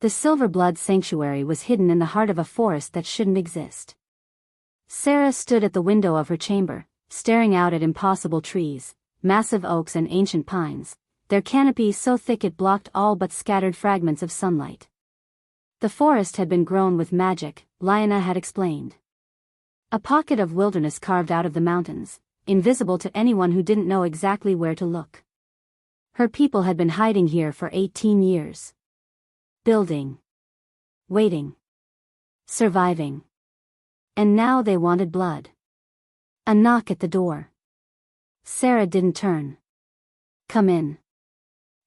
The Silverblood sanctuary was hidden in the heart of a forest that shouldn't exist. Sera stood at the window of her chamber, staring out at impossible trees, massive oaks and ancient pines, their canopies so thick it blocked all but scattered fragments of sunlight. The forest had been grown with magic, Lyanna had explained. A pocket of wilderness carved out of the mountains, invisible to anyone who didn't know exactly where to look. Her people had been hiding here for 18 years. Building. Waiting. Surviving. And now they wanted blood. A knock at the door. Sera didn't turn. Come in.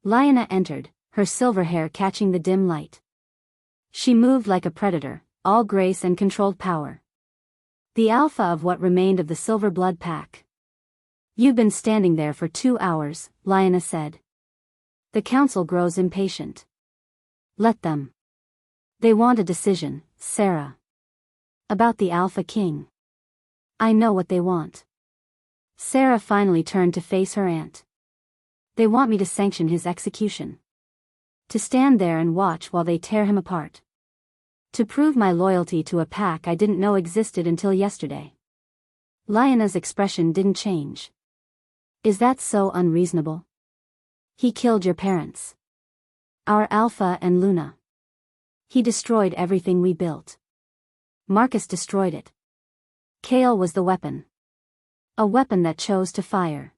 Lyanna entered, her silver hair catching the dim light. She moved like a predator, all grace and controlled power. The alpha of what remained of the Silverblood pack. You've been standing there for 2 hours, Lyanna said. The council grows impatient. Let them. They want a decision, Sera. About the Alpha King. I know what they want. Sera finally turned to face her aunt. They want me to sanction his execution. To stand there and watch while they tear him apart. To prove my loyalty to a pack I didn't know existed until yesterday. Lyanna's expression didn't change. Is that so unreasonable? He killed your parents. Our Alpha and Luna. He destroyed everything we built. Marcus destroyed it. Kale was the weapon. A weapon that chose to fire.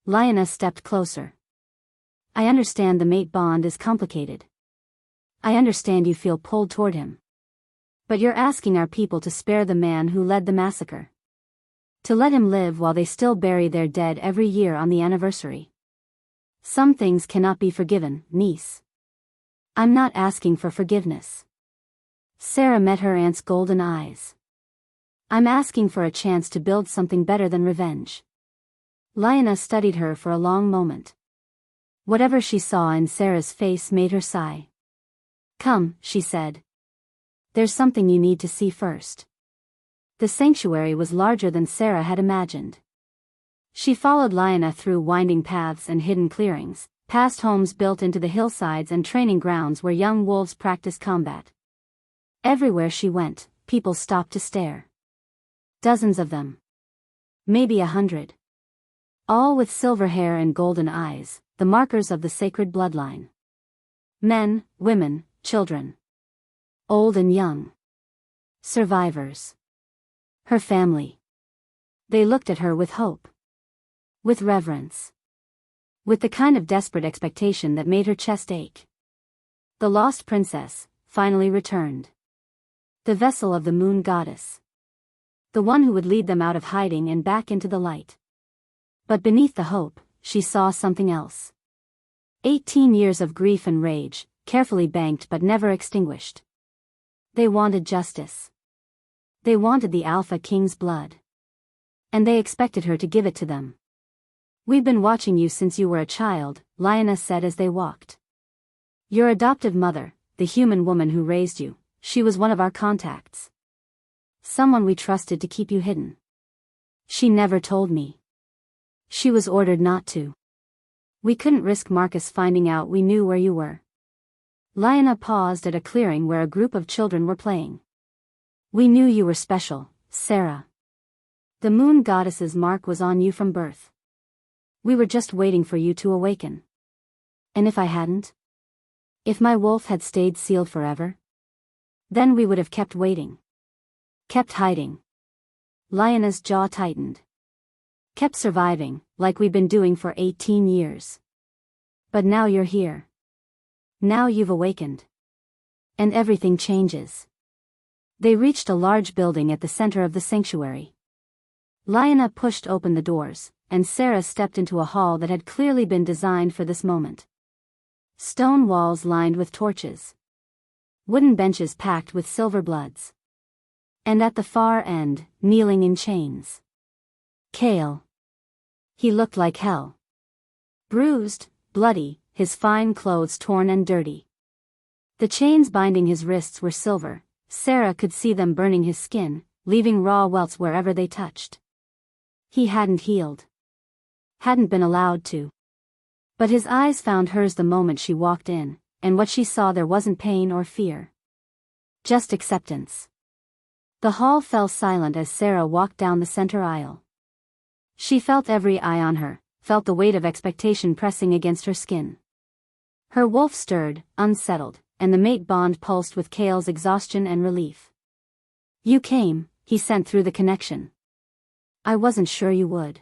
Lyanna stepped closer. I understand the mate bond is complicated. I understand you feel pulled toward him. But you're asking our people to spare the man who led the massacre. To let him live while they still bury their dead every year on the anniversary. Some things cannot be forgiven, niece. I'm not asking for forgiveness. Sera met her aunt's golden eyes. I'm asking for a chance to build something better than revenge. Lyanna studied her for a long moment. Whatever she saw in Sera's face made her sigh. Come, she said. There's something you need to see first. The sanctuary was larger than Sera had imagined. She followed Lyanna through winding paths and hidden clearings, past homes built into the hillsides and training grounds where young wolves practiced combat. Everywhere she went, people stopped to stare. Dozens of them. Maybe 100. All with silver hair and golden eyes, the markers of the sacred bloodline. Men, women, children. Old and young. Survivors. Her family. They looked at her with hope. With reverence. With the kind of desperate expectation that made her chest ache. The lost princess, finally returned. The vessel of the moon goddess. The one who would lead them out of hiding and back into the light. But beneath the hope, she saw something else. 18 years of grief and rage, carefully banked but never extinguished. They wanted justice. They wanted the Alpha King's blood. And they expected her to give it to them. "We've been watching you since you were a child," Lioness said as they walked. "Your adoptive mother, the human woman who raised you, she was one of our contacts. Someone we trusted to keep you hidden. She never told me. She was ordered not to. We couldn't risk Marcus finding out we knew where you were." Lioness paused at a clearing where a group of children were playing. "We knew you were special, Sera. The moon goddess's mark was on you from birth. We were just waiting for you to awaken. And if I hadn't? If my wolf had stayed sealed forever? Then we would have kept waiting. Kept hiding." Lioness' jaw tightened. "Kept surviving, like we've been doing for 18 years. But now you're here. Now you've awakened. And everything changes." They reached a large building at the center of the sanctuary. Lioness pushed open the doors, and Sera stepped into a hall that had clearly been designed for this moment. Stone walls lined with torches. Wooden benches packed with Silverbloods. And at the far end, kneeling in chains. Kale. He looked like hell. Bruised, bloody, his fine clothes torn and dirty. The chains binding his wrists were silver. Sera could see them burning his skin, leaving raw welts wherever they touched. He hadn't healed. Hadn't been allowed to. But his eyes found hers the moment she walked in, and what she saw there wasn't pain or fear. Just acceptance. The hall fell silent as Sera walked down the center aisle. She felt every eye on her, felt the weight of expectation pressing against her skin. Her wolf stirred, unsettled, and the mate bond pulsed with Kale's exhaustion and relief. "You came," he sent through the connection. "I wasn't sure you would."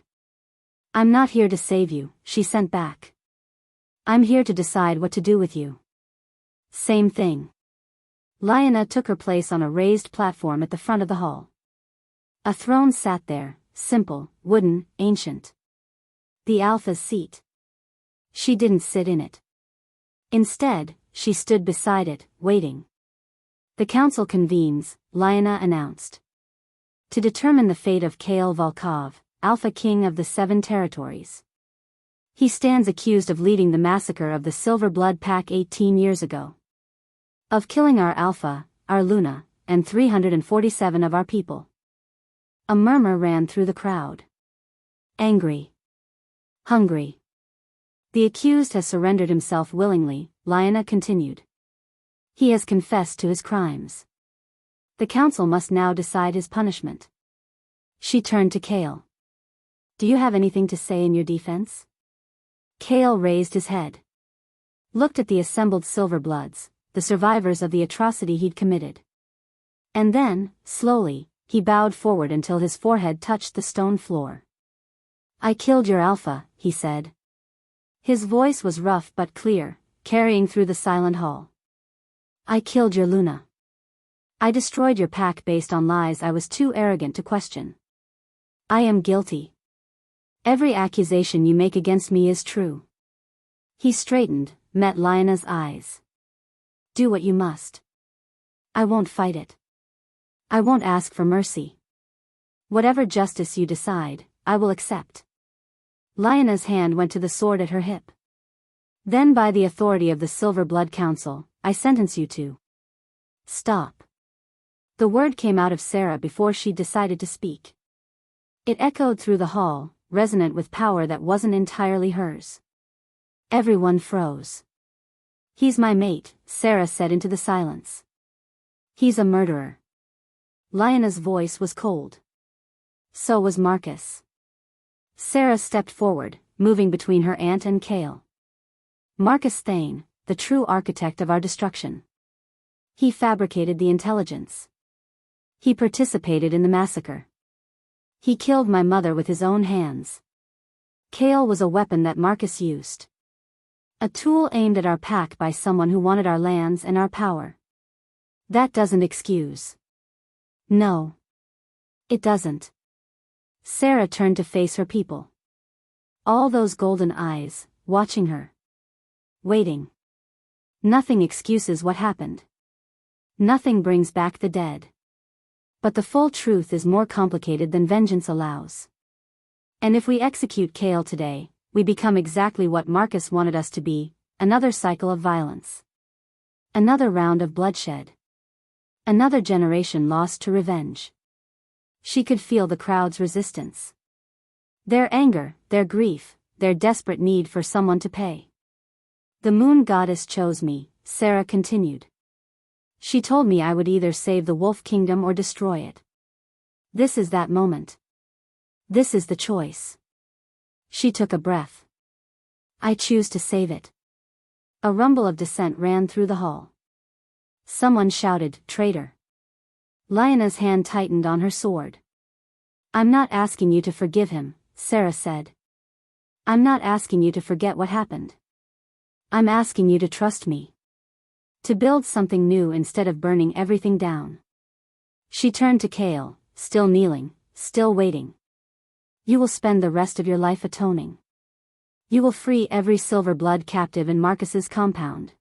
"I'm not here to save you," she sent back. "I'm here to decide what to do with you." Same thing. Lioness took her place on a raised platform at the front of the hall. A throne sat there, simple, wooden, ancient. The Alpha's seat. She didn't sit in it. Instead, she stood beside it, waiting. "The council convenes," Lioness announced. "To determine the fate of Kale Volkov, Alpha King of the 7 territories. He stands accused of leading the massacre of the Silverblood pack 18 years ago. Of killing our Alpha, our Luna, and 347 of our people." A murmur ran through the crowd. Angry. Hungry. "The accused has surrendered himself willingly," Lioness continued. "He has confessed to his crimes. The council must now decide his punishment." She turned to Kale. "Do you have anything to say in your defense?" Kale raised his head. Looked at the assembled Silverbloods, the survivors of the atrocity he'd committed. And then, slowly, he bowed forward until his forehead touched the stone floor. "I killed your Alpha," he said. His voice was rough but clear, carrying through the silent hall. "I killed your Luna. I destroyed your pack based on lies I was too arrogant to question. I am guilty. Every accusation you make against me is true." He straightened, met Lioness's eyes. "Do what you must. I won't fight it. I won't ask for mercy. Whatever justice you decide, I will accept." Lioness's hand went to the sword at her hip. "Then by the authority of the Silverblood Council, I sentence you to..." "Stop." The word came out of Sera before she decided to speak. It echoed through the hall, resonant with power that wasn't entirely hers. Everyone froze. "He's my mate," Sera said into the silence. "He's a murderer." Lioness's voice was cold. So was Marcus. Sera stepped forward, moving between her aunt and Kale. Marcus Thane, the true architect of our destruction. He fabricated the intelligence. He participated in the massacre. He killed my mother with his own hands. Kale was a weapon that Marcus used. A tool aimed at our pack by someone who wanted our lands and our power. That doesn't excuse. No. It doesn't. Sera turned to face her people. All those golden eyes, watching her. Waiting. Nothing excuses what happened. Nothing brings back the dead. But the full truth is more complicated than vengeance allows. And if we execute Kale today, we become exactly what Marcus wanted us to be, another cycle of violence. Another round of bloodshed. Another generation lost to revenge. She could feel the crowd's resistance. Their anger, their grief, their desperate need for someone to pay. The moon goddess chose me, Sera continued. She told me I would either save the wolf kingdom or destroy it. This is that moment. This is the choice. She took a breath. I choose to save it. A rumble of dissent ran through the hall. Someone shouted, "Traitor." Lyanna's hand tightened on her sword. I'm not asking you to forgive him, Sera said. I'm not asking you to forget what happened. I'm asking you to trust me. To build something new instead of burning everything down. She turned to Kale, still kneeling, still waiting. You will spend the rest of your life atoning. You will free every Silverblood captive in Marcus's compound.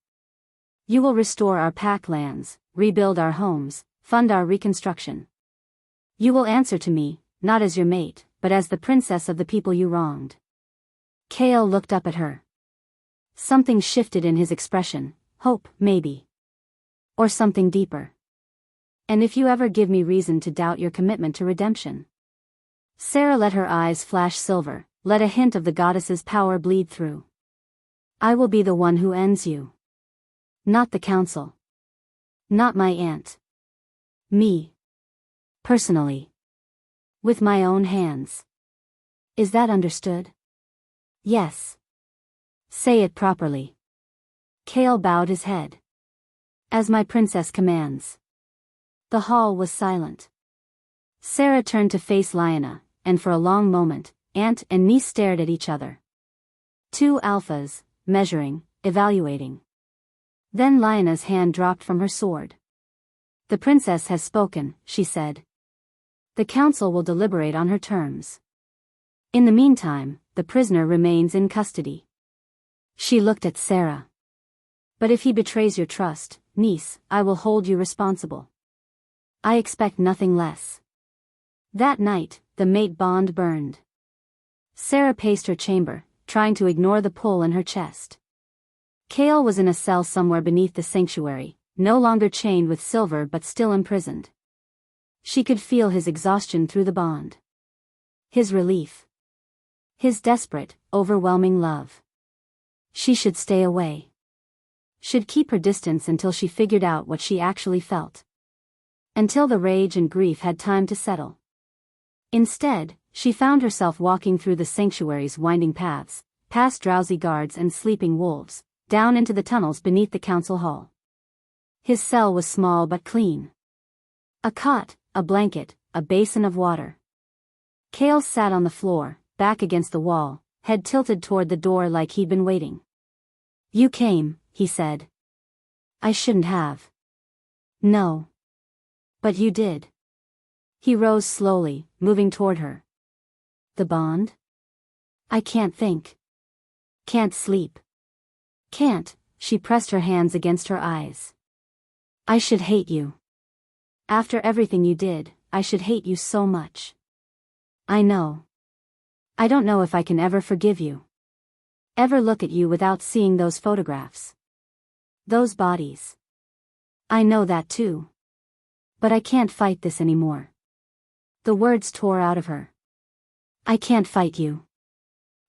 You will restore our pack lands, rebuild our homes, fund our reconstruction. You will answer to me, not as your mate, but as the princess of the people you wronged. Kale looked up at her. Something shifted in his expression, hope, maybe. Or something deeper. And if you ever give me reason to doubt your commitment to redemption. Sera let her eyes flash silver, let a hint of the goddess's power bleed through. I will be the one who ends you. Not the council. Not my aunt. Me. Personally. With my own hands. Is that understood? Yes. Say it properly. Kale bowed his head. As my princess commands. The hall was silent. Sera turned to face Lyanna, and for a long moment, aunt and niece stared at each other. Two alphas, measuring, evaluating. Then Lyanna's hand dropped from her sword. The princess has spoken, she said. The council will deliberate on her terms. In the meantime, the prisoner remains in custody. She looked at Sera. But if he betrays your trust, niece, I will hold you responsible. I expect nothing less. That night, the mate bond burned. Sera paced her chamber, trying to ignore the pull in her chest. Kale was in a cell somewhere beneath the sanctuary, no longer chained with silver but still imprisoned. She could feel his exhaustion through the bond. His relief. His desperate, overwhelming love. She should stay away. Should keep her distance until she figured out what she actually felt. Until the rage and grief had time to settle. Instead, she found herself walking through the sanctuary's winding paths, past drowsy guards and sleeping wolves, down into the tunnels beneath the council hall. His cell was small but clean. A cot, a blanket, a basin of water. Kale sat on the floor, back against the wall, head tilted toward the door like he'd been waiting. You came, he said. I shouldn't have. No. But you did. He rose slowly, moving toward her. The bond? I can't think. Can't sleep. Can't, she pressed her hands against her eyes. I should hate you. After everything you did, I should hate you so much. I know. I don't know if I can ever forgive you. Ever look at you without seeing those photographs. Those bodies. I know that too. But I can't fight this anymore. The words tore out of her. I can't fight you.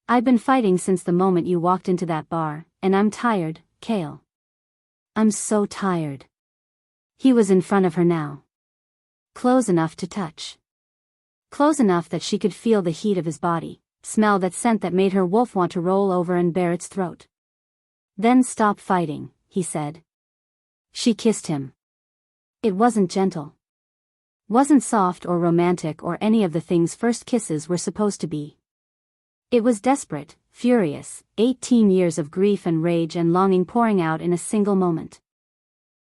I've been fighting since the moment you walked into that bar, and I'm tired, Kale. I'm so tired. He was in front of her now. Close enough to touch. Close enough that she could feel the heat of his body, smell that scent that made her wolf want to roll over and bare its throat. Then stop fighting, he said. She kissed him. It wasn't gentle. Wasn't soft or romantic or any of the things first kisses were supposed to be. It was desperate, furious, 18 years of grief and rage and longing pouring out in a single moment.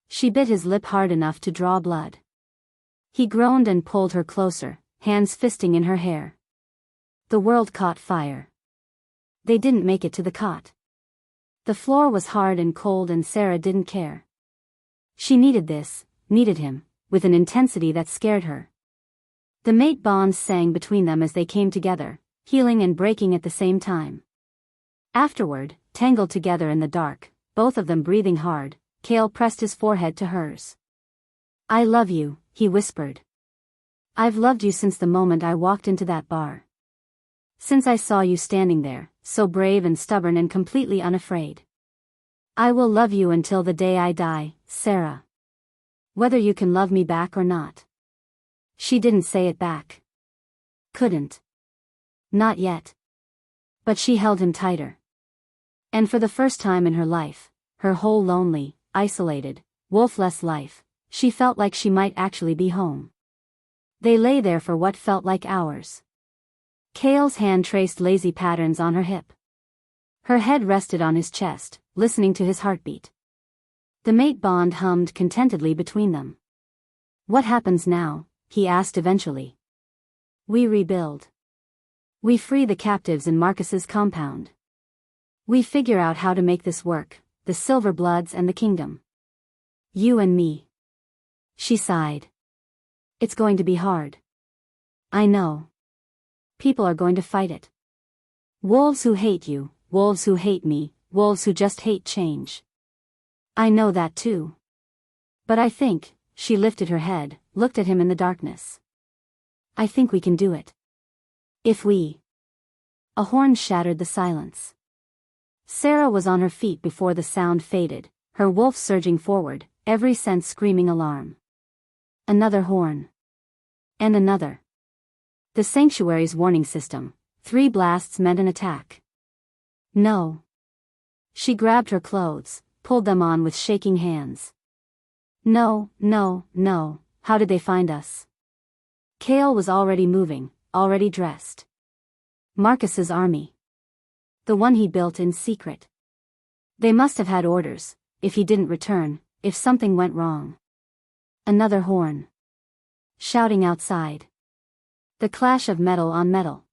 She bit his lip hard enough to draw blood. He groaned and pulled her closer, hands fisting in her hair. The world caught fire. They didn't make it to the cot. The floor was hard and cold and Sera didn't care. She needed this, needed him, with an intensity that scared her. The mate bonds sang between them as they came together, healing and breaking at the same time. Afterward, tangled together in the dark, both of them breathing hard, Kale pressed his forehead to hers. I love you, he whispered. I've loved you since the moment I walked into that bar. Since I saw you standing there, so brave and stubborn and completely unafraid. I will love you until the day I die, Sera. Whether you can love me back or not. She didn't say it back. Couldn't. Not yet. But she held him tighter. And for the first time in her life, her whole lonely, isolated, wolfless life, she felt like she might actually be home. They lay there for what felt like hours. Kale's hand traced lazy patterns on her hip. Her head rested on his chest, listening to his heartbeat. The mate bond hummed contentedly between them. What happens now? He asked eventually. We rebuild. We free the captives in Marcus's compound. We figure out how to make this work, the Silverbloods and the kingdom. You and me. She sighed. It's going to be hard. I know. People are going to fight it. Wolves who hate you, wolves who hate me, wolves who just hate change. I know that too. But I think, she lifted her head, looked at him in the darkness. I think we can do it. If we... A horn shattered the silence. Sera was on her feet before the sound faded, her wolf surging forward, every sense screaming alarm. Another horn. And another. The sanctuary's warning system. 3 blasts meant an attack. No. She grabbed her clothes, pulled them on with shaking hands. No, no, no, how did they find us? Kale was already moving, already dressed. Marcus's army. The one he built in secret. They must have had orders, if he didn't return, if something went wrong. Another horn. Shouting outside. The clash of metal on metal.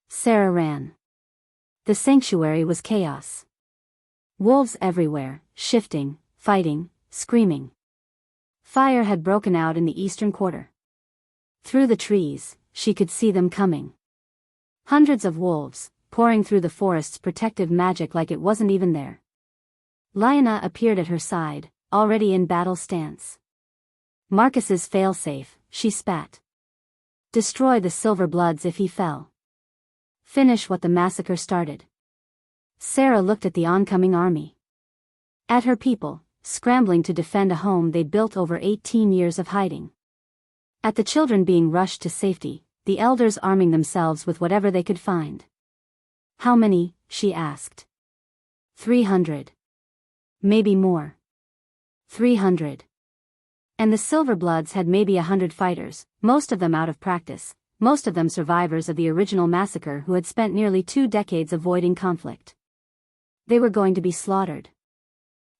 Sera ran. The sanctuary was chaos. Wolves everywhere, shifting, fighting, screaming. Fire had broken out in the eastern quarter. Through the trees, she could see them coming. Hundreds of wolves, pouring through the forest's protective magic like it wasn't even there. Lyanna appeared at her side, already in battle stance. Marcus's failsafe, she spat. Destroy the Silverbloods if he fell. Finish what the massacre started. Sera looked at the oncoming army. At her people, scrambling to defend a home they'd built over 18 years of hiding. At the children being rushed to safety, the elders arming themselves with whatever they could find. How many? She asked. 300. Maybe more. 300. And the Silverbloods had maybe 100 fighters, most of them out of practice, most of them survivors of the original massacre who had spent nearly 2 decades avoiding conflict. They were going to be slaughtered.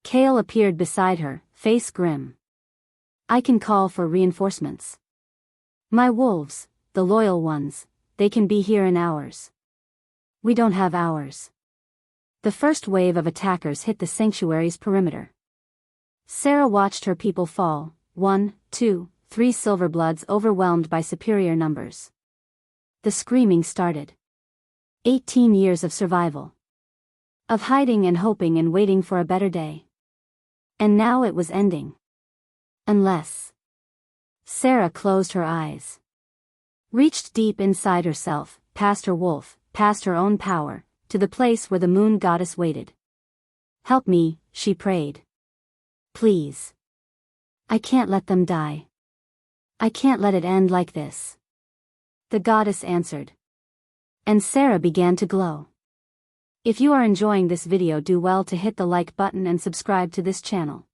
Kale appeared beside her, face grim. I can call for reinforcements. My wolves, the loyal ones, they can be here in hours. We don't have hours. The first wave of attackers hit the sanctuary's perimeter. Sera watched her people fall, 1, 2, 3 Silverbloods overwhelmed by superior numbers. The screaming started. 18 years of survival. Of hiding and hoping and waiting for a better day. And now it was ending. Unless... Sera closed her eyes. Reached deep inside herself, past her wolf, past her own power, to the place where the moon goddess waited. Help me, she prayed. Please. I can't let them die. I can't let it end like this. The goddess answered. And Sera began to glow. If you are enjoying this video, do well to hit the like button and subscribe to this channel.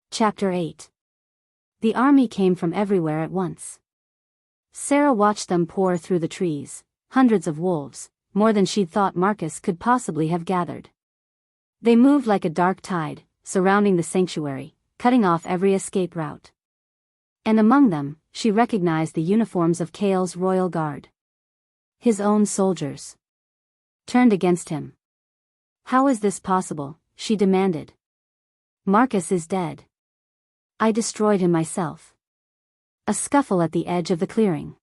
Chapter 8. The army came from everywhere at once. Sera watched them pour through the trees, hundreds of wolves, more than she'd thought Marcus could possibly have gathered. They moved like a dark tide, surrounding the sanctuary, cutting off every escape route. And among them, she recognized the uniforms of Kale's royal guard. His own soldiers. Turned against him. How is this possible? She demanded. Marcus is dead. I destroyed him myself. A scuffle at the edge of the clearing.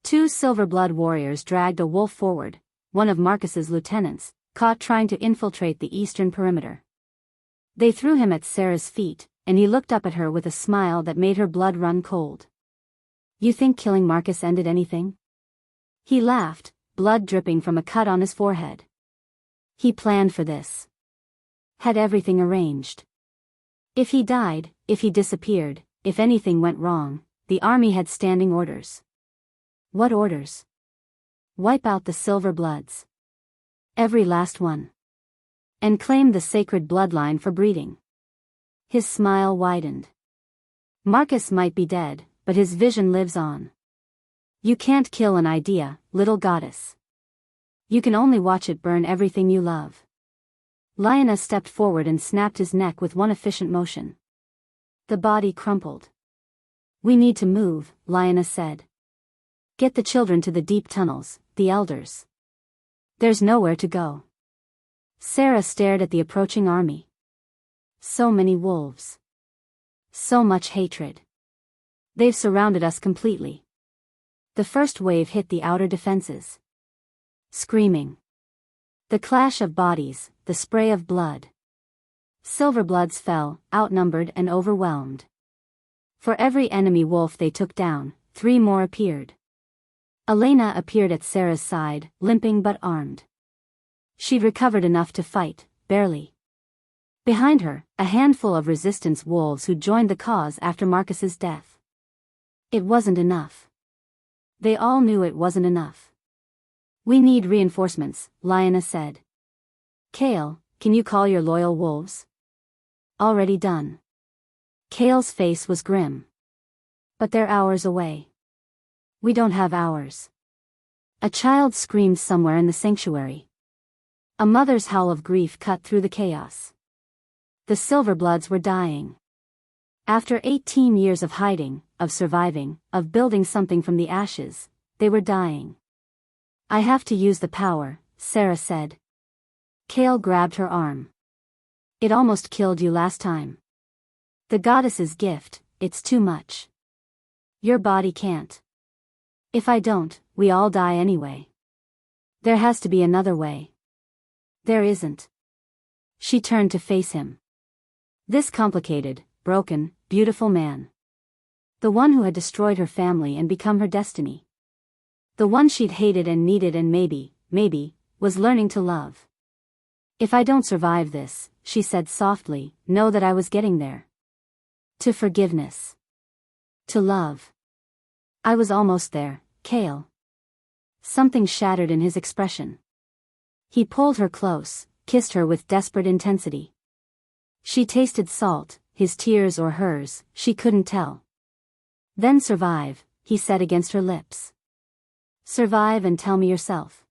2 Silverblood warriors dragged a wolf forward, one of Marcus's lieutenants, caught trying to infiltrate the eastern perimeter. They threw him at Sera's feet, and he looked up at her with a smile that made her blood run cold. You think killing Marcus ended anything? He laughed, blood dripping from a cut on his forehead. He planned for this. Had everything arranged. If he died, if he disappeared, if anything went wrong, the army had standing orders. What orders? Wipe out the Silverbloods. Every last one. And claim the sacred bloodline for breeding. His smile widened. Marcus might be dead, but his vision lives on. You can't kill an idea, little goddess. You can only watch it burn everything you love. Lioness stepped forward and snapped his neck with one efficient motion. The body crumpled. We need to move, Lioness said. Get the children to the deep tunnels, the elders. There's nowhere to go. Sera stared at the approaching army. So many wolves. So much hatred. They've surrounded us completely. The first wave hit the outer defenses. Screaming. The clash of bodies, the spray of blood. Silverbloods fell, outnumbered and overwhelmed. For every enemy wolf they took down, 3 more appeared. Elena appeared at Sera's side, limping but armed. She'd recovered enough to fight, barely. Behind her, a handful of resistance wolves who'd joined the cause after Marcus's death. It wasn't enough. They all knew it wasn't enough. We need reinforcements, Lioness said. Kale, can you call your loyal wolves? Already done. Kale's face was grim. But they're hours away. We don't have hours. A child screamed somewhere in the sanctuary. A mother's howl of grief cut through the chaos. The Silverbloods were dying. After 18 years of hiding, of surviving, of building something from the ashes, they were dying. I have to use the power, Sera said. Kale grabbed her arm. It almost killed you last time. The goddess's gift, it's too much. Your body can't. If I don't, we all die anyway. There has to be another way. There isn't. She turned to face him. This complicated, broken, beautiful man. The one who had destroyed her family and become her destiny. The one she'd hated and needed and maybe, was learning to love. If I don't survive this, she said softly, know that I was getting there. To forgiveness. To love. I was almost there, Kale. Something shattered in his expression. He pulled her close, kissed her with desperate intensity. She tasted salt, his tears or hers, she couldn't tell. Then survive, he said against her lips. Survive and tell me yourself.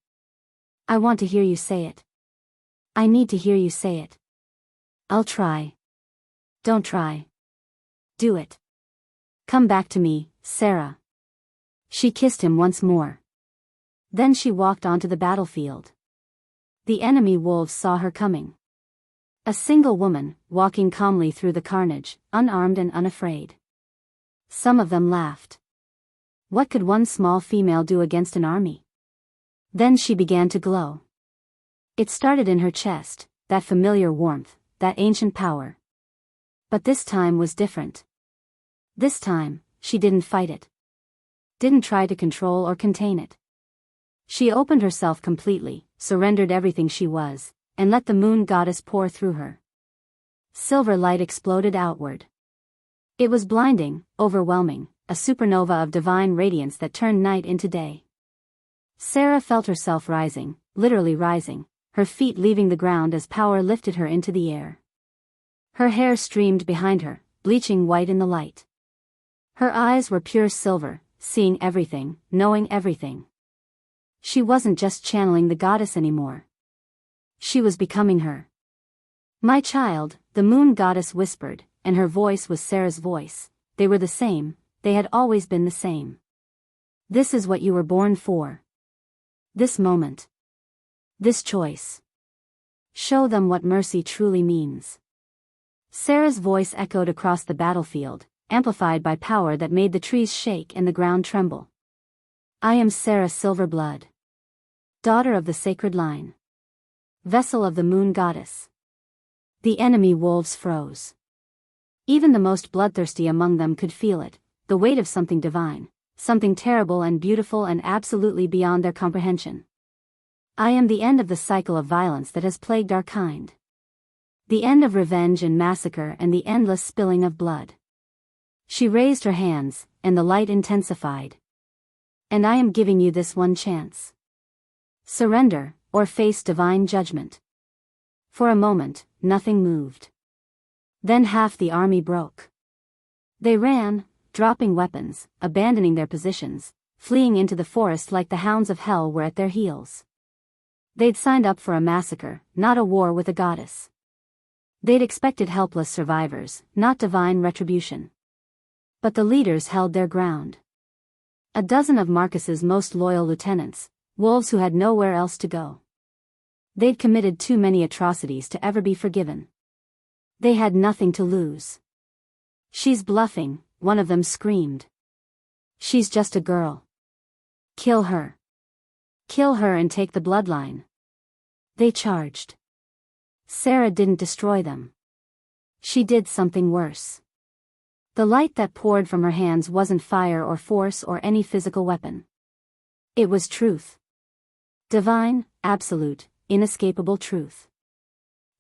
I want to hear you say it. I need to hear you say it. I'll try. Don't try. Do it. Come back to me, Sera. She kissed him once more. Then she walked onto the battlefield. The enemy wolves saw her coming. A single woman, walking calmly through the carnage, unarmed and unafraid. Some of them laughed. What could one small female do against an army? Then she began to glow. It started in her chest, that familiar warmth, that ancient power. But this time was different. This time, she didn't fight it. Didn't try to control or contain it. She opened herself completely, surrendered everything she was, and let the moon goddess pour through her. Silver light exploded outward. It was blinding, overwhelming, a supernova of divine radiance that turned night into day. Sera felt herself rising, literally rising, her feet leaving the ground as power lifted her into the air. Her hair streamed behind her, bleaching white in the light. Her eyes were pure silver, seeing everything, knowing everything. She wasn't just channeling the goddess anymore. She was becoming her. "My child," the moon goddess whispered, and her voice was Sera's voice. They were the same, they had always been the same. "This is what you were born for. This moment. This choice. Show them what mercy truly means." Sera's voice echoed across the battlefield, amplified by power that made the trees shake and the ground tremble. "I am Sera Silverblood. Daughter of the sacred line. Vessel of the moon goddess." The enemy wolves froze. Even the most bloodthirsty among them could feel it, the weight of something divine, something terrible and beautiful and absolutely beyond their comprehension. "I am the end of the cycle of violence that has plagued our kind. The end of revenge and massacre and the endless spilling of blood." She raised her hands, and the light intensified. "And I am giving you this one chance. Surrender, or face divine judgment." For a moment, nothing moved. Then half the army broke. They ran, dropping weapons, abandoning their positions, fleeing into the forest like the hounds of hell were at their heels. They'd signed up for a massacre, not a war with a goddess. They'd expected helpless survivors, not divine retribution. But the leaders held their ground. A dozen of Marcus's most loyal lieutenants, wolves who had nowhere else to go. They'd committed too many atrocities to ever be forgiven. They had nothing to lose. "She's bluffing," one of them screamed. "She's just a girl. Kill her. Kill her and take the bloodline." They charged. Sera didn't destroy them. She did something worse. The light that poured from her hands wasn't fire or force or any physical weapon. It was truth. Divine, absolute, inescapable truth.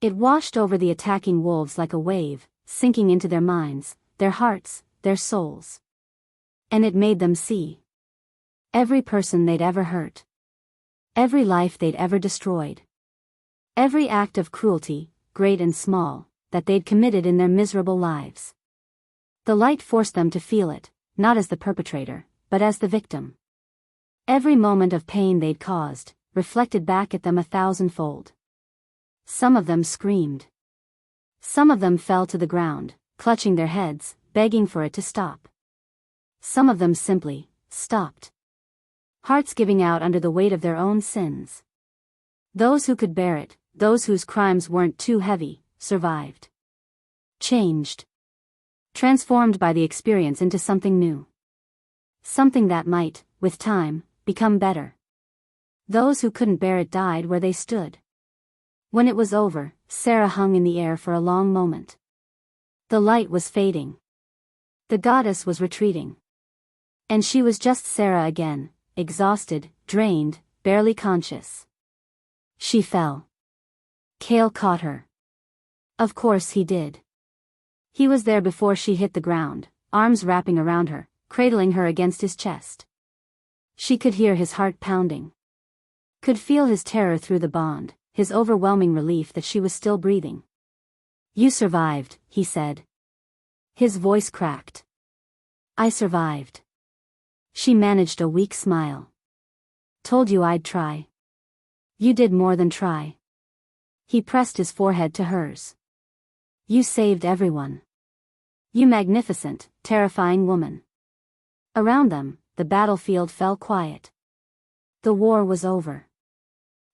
It washed over the attacking wolves like a wave, sinking into their minds, their hearts, their souls. And it made them see. Every person they'd ever hurt. Every life they'd ever destroyed. Every act of cruelty, great and small, that they'd committed in their miserable lives. The light forced them to feel it, not as the perpetrator, but as the victim. Every moment of pain they'd caused, reflected back at them 1,000-fold. Some of them screamed. Some of them fell to the ground, clutching their heads, begging for it to stop. Some of them simply stopped. Hearts giving out under the weight of their own sins. Those who could bear it, those whose crimes weren't too heavy, survived. Changed. Transformed by the experience into something new. Something that might, with time, become better. Those who couldn't bear it died where they stood. When it was over, Sera hung in the air for a long moment. The light was fading. The goddess was retreating. And she was just Sera again, exhausted, drained, barely conscious. She fell. Kale caught her. Of course he did. He was there before she hit the ground, arms wrapping around her, cradling her against his chest. She could hear his heart pounding. Could feel his terror through the bond, his overwhelming relief that she was still breathing. "You survived," he said. His voice cracked. "I survived." She managed a weak smile. "Told you I'd try." "You did more than try." He pressed his forehead to hers. "You saved everyone. You magnificent, terrifying woman." Around them, the battlefield fell quiet. The war was over.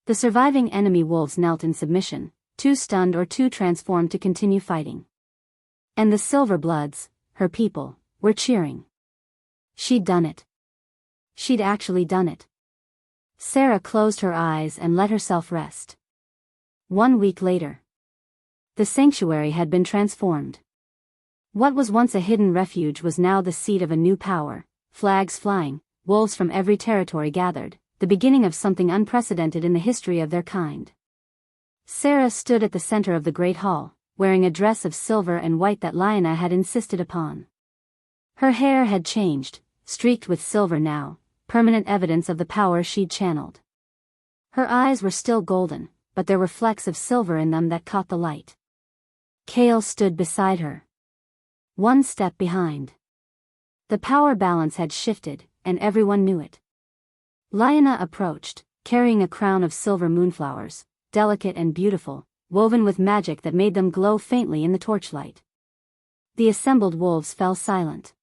The surviving enemy wolves knelt in submission, too stunned or too transformed to continue fighting. And the Silverbloods, her people, were cheering. She'd done it. She'd actually done it. Sera closed her eyes and let herself rest. 1 week later. The sanctuary had been transformed. What was once a hidden refuge was now the seat of a new power, flags flying, wolves from every territory gathered, the beginning of something unprecedented in the history of their kind. Sera stood at the center of the great hall, wearing a dress of silver and white that Lyanna had insisted upon. Her hair had changed, streaked with silver now, permanent evidence of the power she'd channeled. Her eyes were still golden, but there were flecks of silver in them that caught the light. Kale stood beside her. One step behind. The power balance had shifted, and everyone knew it. Lyanna approached, carrying a crown of silver moonflowers, delicate and beautiful, woven with magic that made them glow faintly in the torchlight. The assembled wolves fell silent.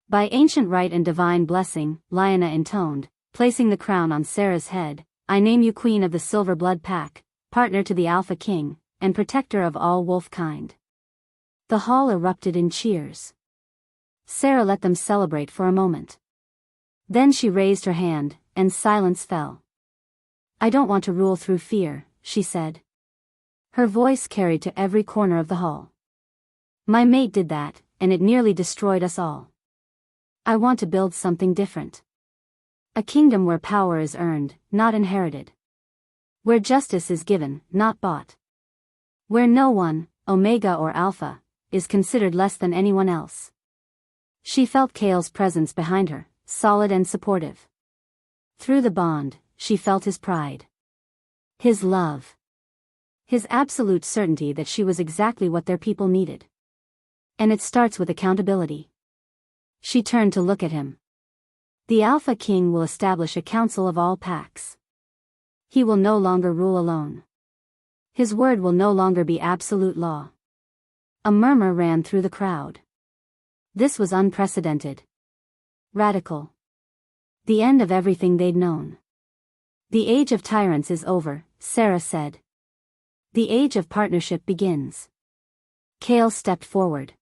By ancient right and divine blessing, Lyanna intoned, placing the crown on Sera's head, I name you Queen of the Silverblood Pack, partner to the Alpha King, and protector of all wolf kind. The hall erupted in cheers. Sera let them celebrate for a moment. Then she raised her hand, and silence fell. I don't want to rule through fear, she said. Her voice carried to every corner of the hall. My mate did that, and it nearly destroyed us all. I want to build something different. A kingdom where power is earned, not inherited. Where justice is given, not bought. Where no one, Omega or Alpha, is considered less than anyone else. She felt Kale's presence behind her, solid and supportive. Through the bond, she felt his pride. His love. His absolute certainty that she was exactly what their people needed. And it starts with accountability. She turned to look at him. The Alpha King will establish a council of all packs. He will no longer rule alone. His word will no longer be absolute law. A murmur ran through the crowd. This was unprecedented. Radical. The end of everything they'd known. The age of tyrants is over, Sera said. The age of partnership begins. Kale stepped forward.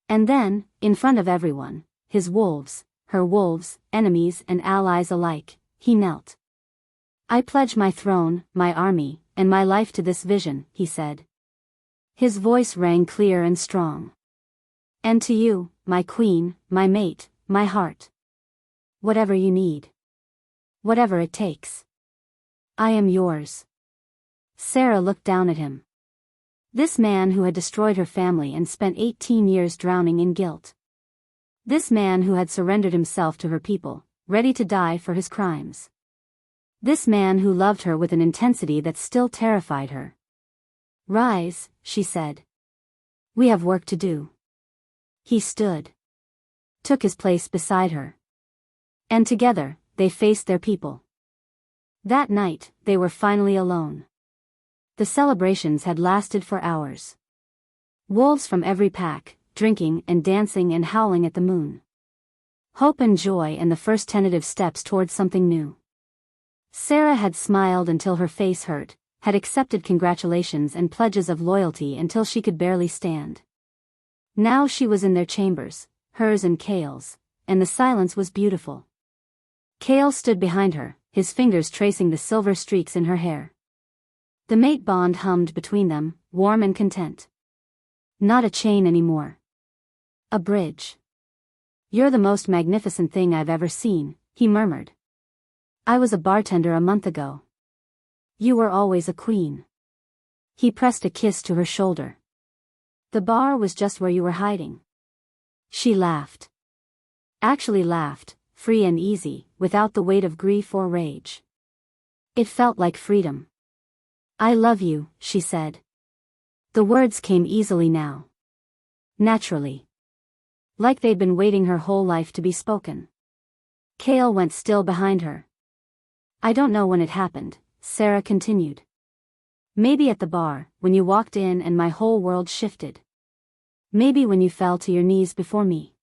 And then, in front of everyone, his wolves, her wolves, enemies and allies alike, he knelt. I pledge my throne, my army, and my life to this vision, he said. His voice rang clear and strong. And to you, my queen, my mate, my heart. Whatever you need. Whatever it takes. I am yours. Sera looked down at him. This man who had destroyed her family and spent 18 years drowning in guilt. This man who had surrendered himself to her people, ready to die for his crimes. This man who loved her with an intensity that still terrified her. Rise, she said. We have work to do. He stood. Took his place beside her. And together, they faced their people. That night, they were finally alone. The celebrations had lasted for hours. Wolves from every pack, drinking and dancing and howling at the moon. Hope and joy and the first tentative steps towards something new. Sera had smiled until her face hurt, had accepted congratulations and pledges of loyalty until she could barely stand. Now she was in their chambers, hers and Kale's, and the silence was beautiful. Kale stood behind her, his fingers tracing the silver streaks in her hair. The mate bond hummed between them, warm and content. Not a chain anymore. A bridge. You're the most magnificent thing I've ever seen, he murmured. I was a bartender a month ago. You were always a queen. He pressed a kiss to her shoulder. The bar was just where you were hiding. She laughed. Actually laughed, free and easy, without the weight of grief or rage. It felt like freedom. I love you, she said. The words came easily now. Naturally. Like they'd been waiting her whole life to be spoken. Kale went still behind her. I don't know when it happened, Sera continued. Maybe at the bar, when you walked in and my whole world shifted. Maybe when you fell to your knees before me.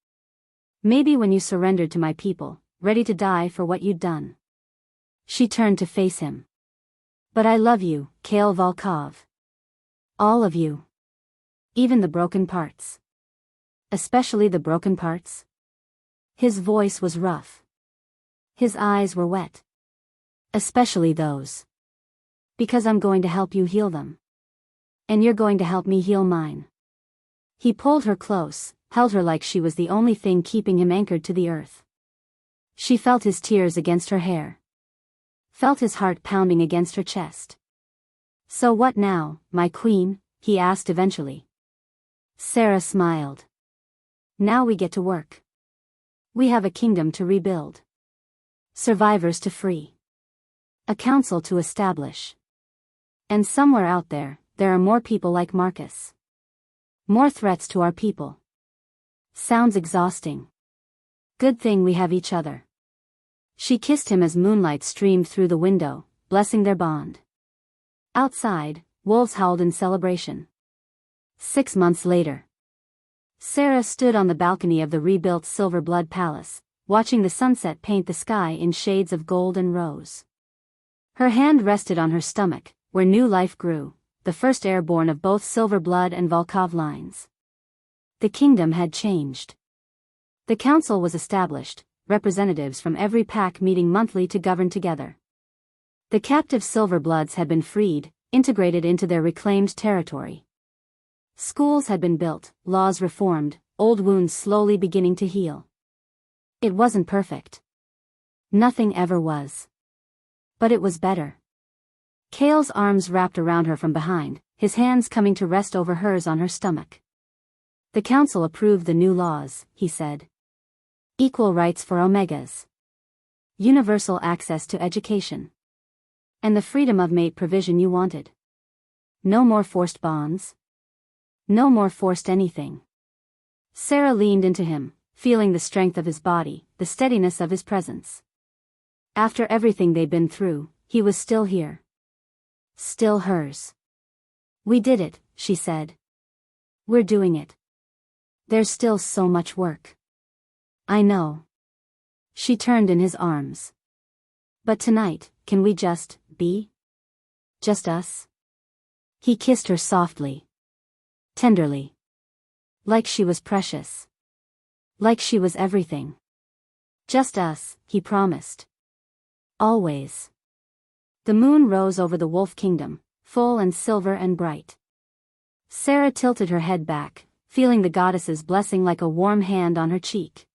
Maybe when you surrendered to my people, ready to die for what you'd done. She turned to face him. But I love you, Kale Volkov. All of you. Even the broken parts. Especially the broken parts. His voice was rough. His eyes were wet. Especially those. Because I'm going to help you heal them. And you're going to help me heal mine. He pulled her close, held her like she was the only thing keeping him anchored to the earth. She felt his tears against her hair. Felt his heart pounding against her chest. So what now, my queen? He asked eventually. Sera smiled. Now we get to work. We have a kingdom to rebuild. Survivors to free. A council to establish. And somewhere out there, there are more people like Marcus. More threats to our people. Sounds exhausting. Good thing we have each other. She kissed him as moonlight streamed through the window, blessing their bond. Outside, wolves howled in celebration. 6 months later. Sera stood on the balcony of the rebuilt Silverblood palace, watching the sunset paint the sky in shades of gold and rose. Her hand rested on her stomach, where new life grew, the first airborne of both Silverblood and Volkov lines. The kingdom had changed. The council was established, representatives from every pack meeting monthly to govern together. The captive Silverbloods had been freed, integrated into their reclaimed territory. Schools had been built, laws reformed, old wounds slowly beginning to heal. It wasn't perfect. Nothing ever was. But it was better. Kale's arms wrapped around her from behind, his hands coming to rest over hers on her stomach. The council approved the new laws, he said. Equal rights for Omegas. Universal access to education. And the freedom of mate provision you wanted. No more forced bonds. No more forced anything. Sera leaned into him, feeling the strength of his body, the steadiness of his presence. After everything they'd been through, he was still here. Still hers. We did it, she said. We're doing it. There's still so much work. I know. She turned in his arms. But tonight, can we just be? Just us? He kissed her softly. Tenderly. Like she was precious. Like she was everything. Just us, he promised. Always. The moon rose over the wolf kingdom, full and silver and bright. Sera tilted her head back, feeling the goddess's blessing like a warm hand on her cheek.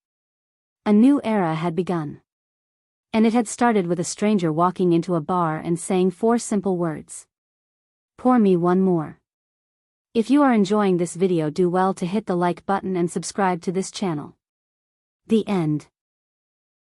A new era had begun. And it had started with a stranger walking into a bar and saying 4 simple words. Pour me one more. If you are enjoying this video, do well to hit the like button and subscribe to this channel. The end.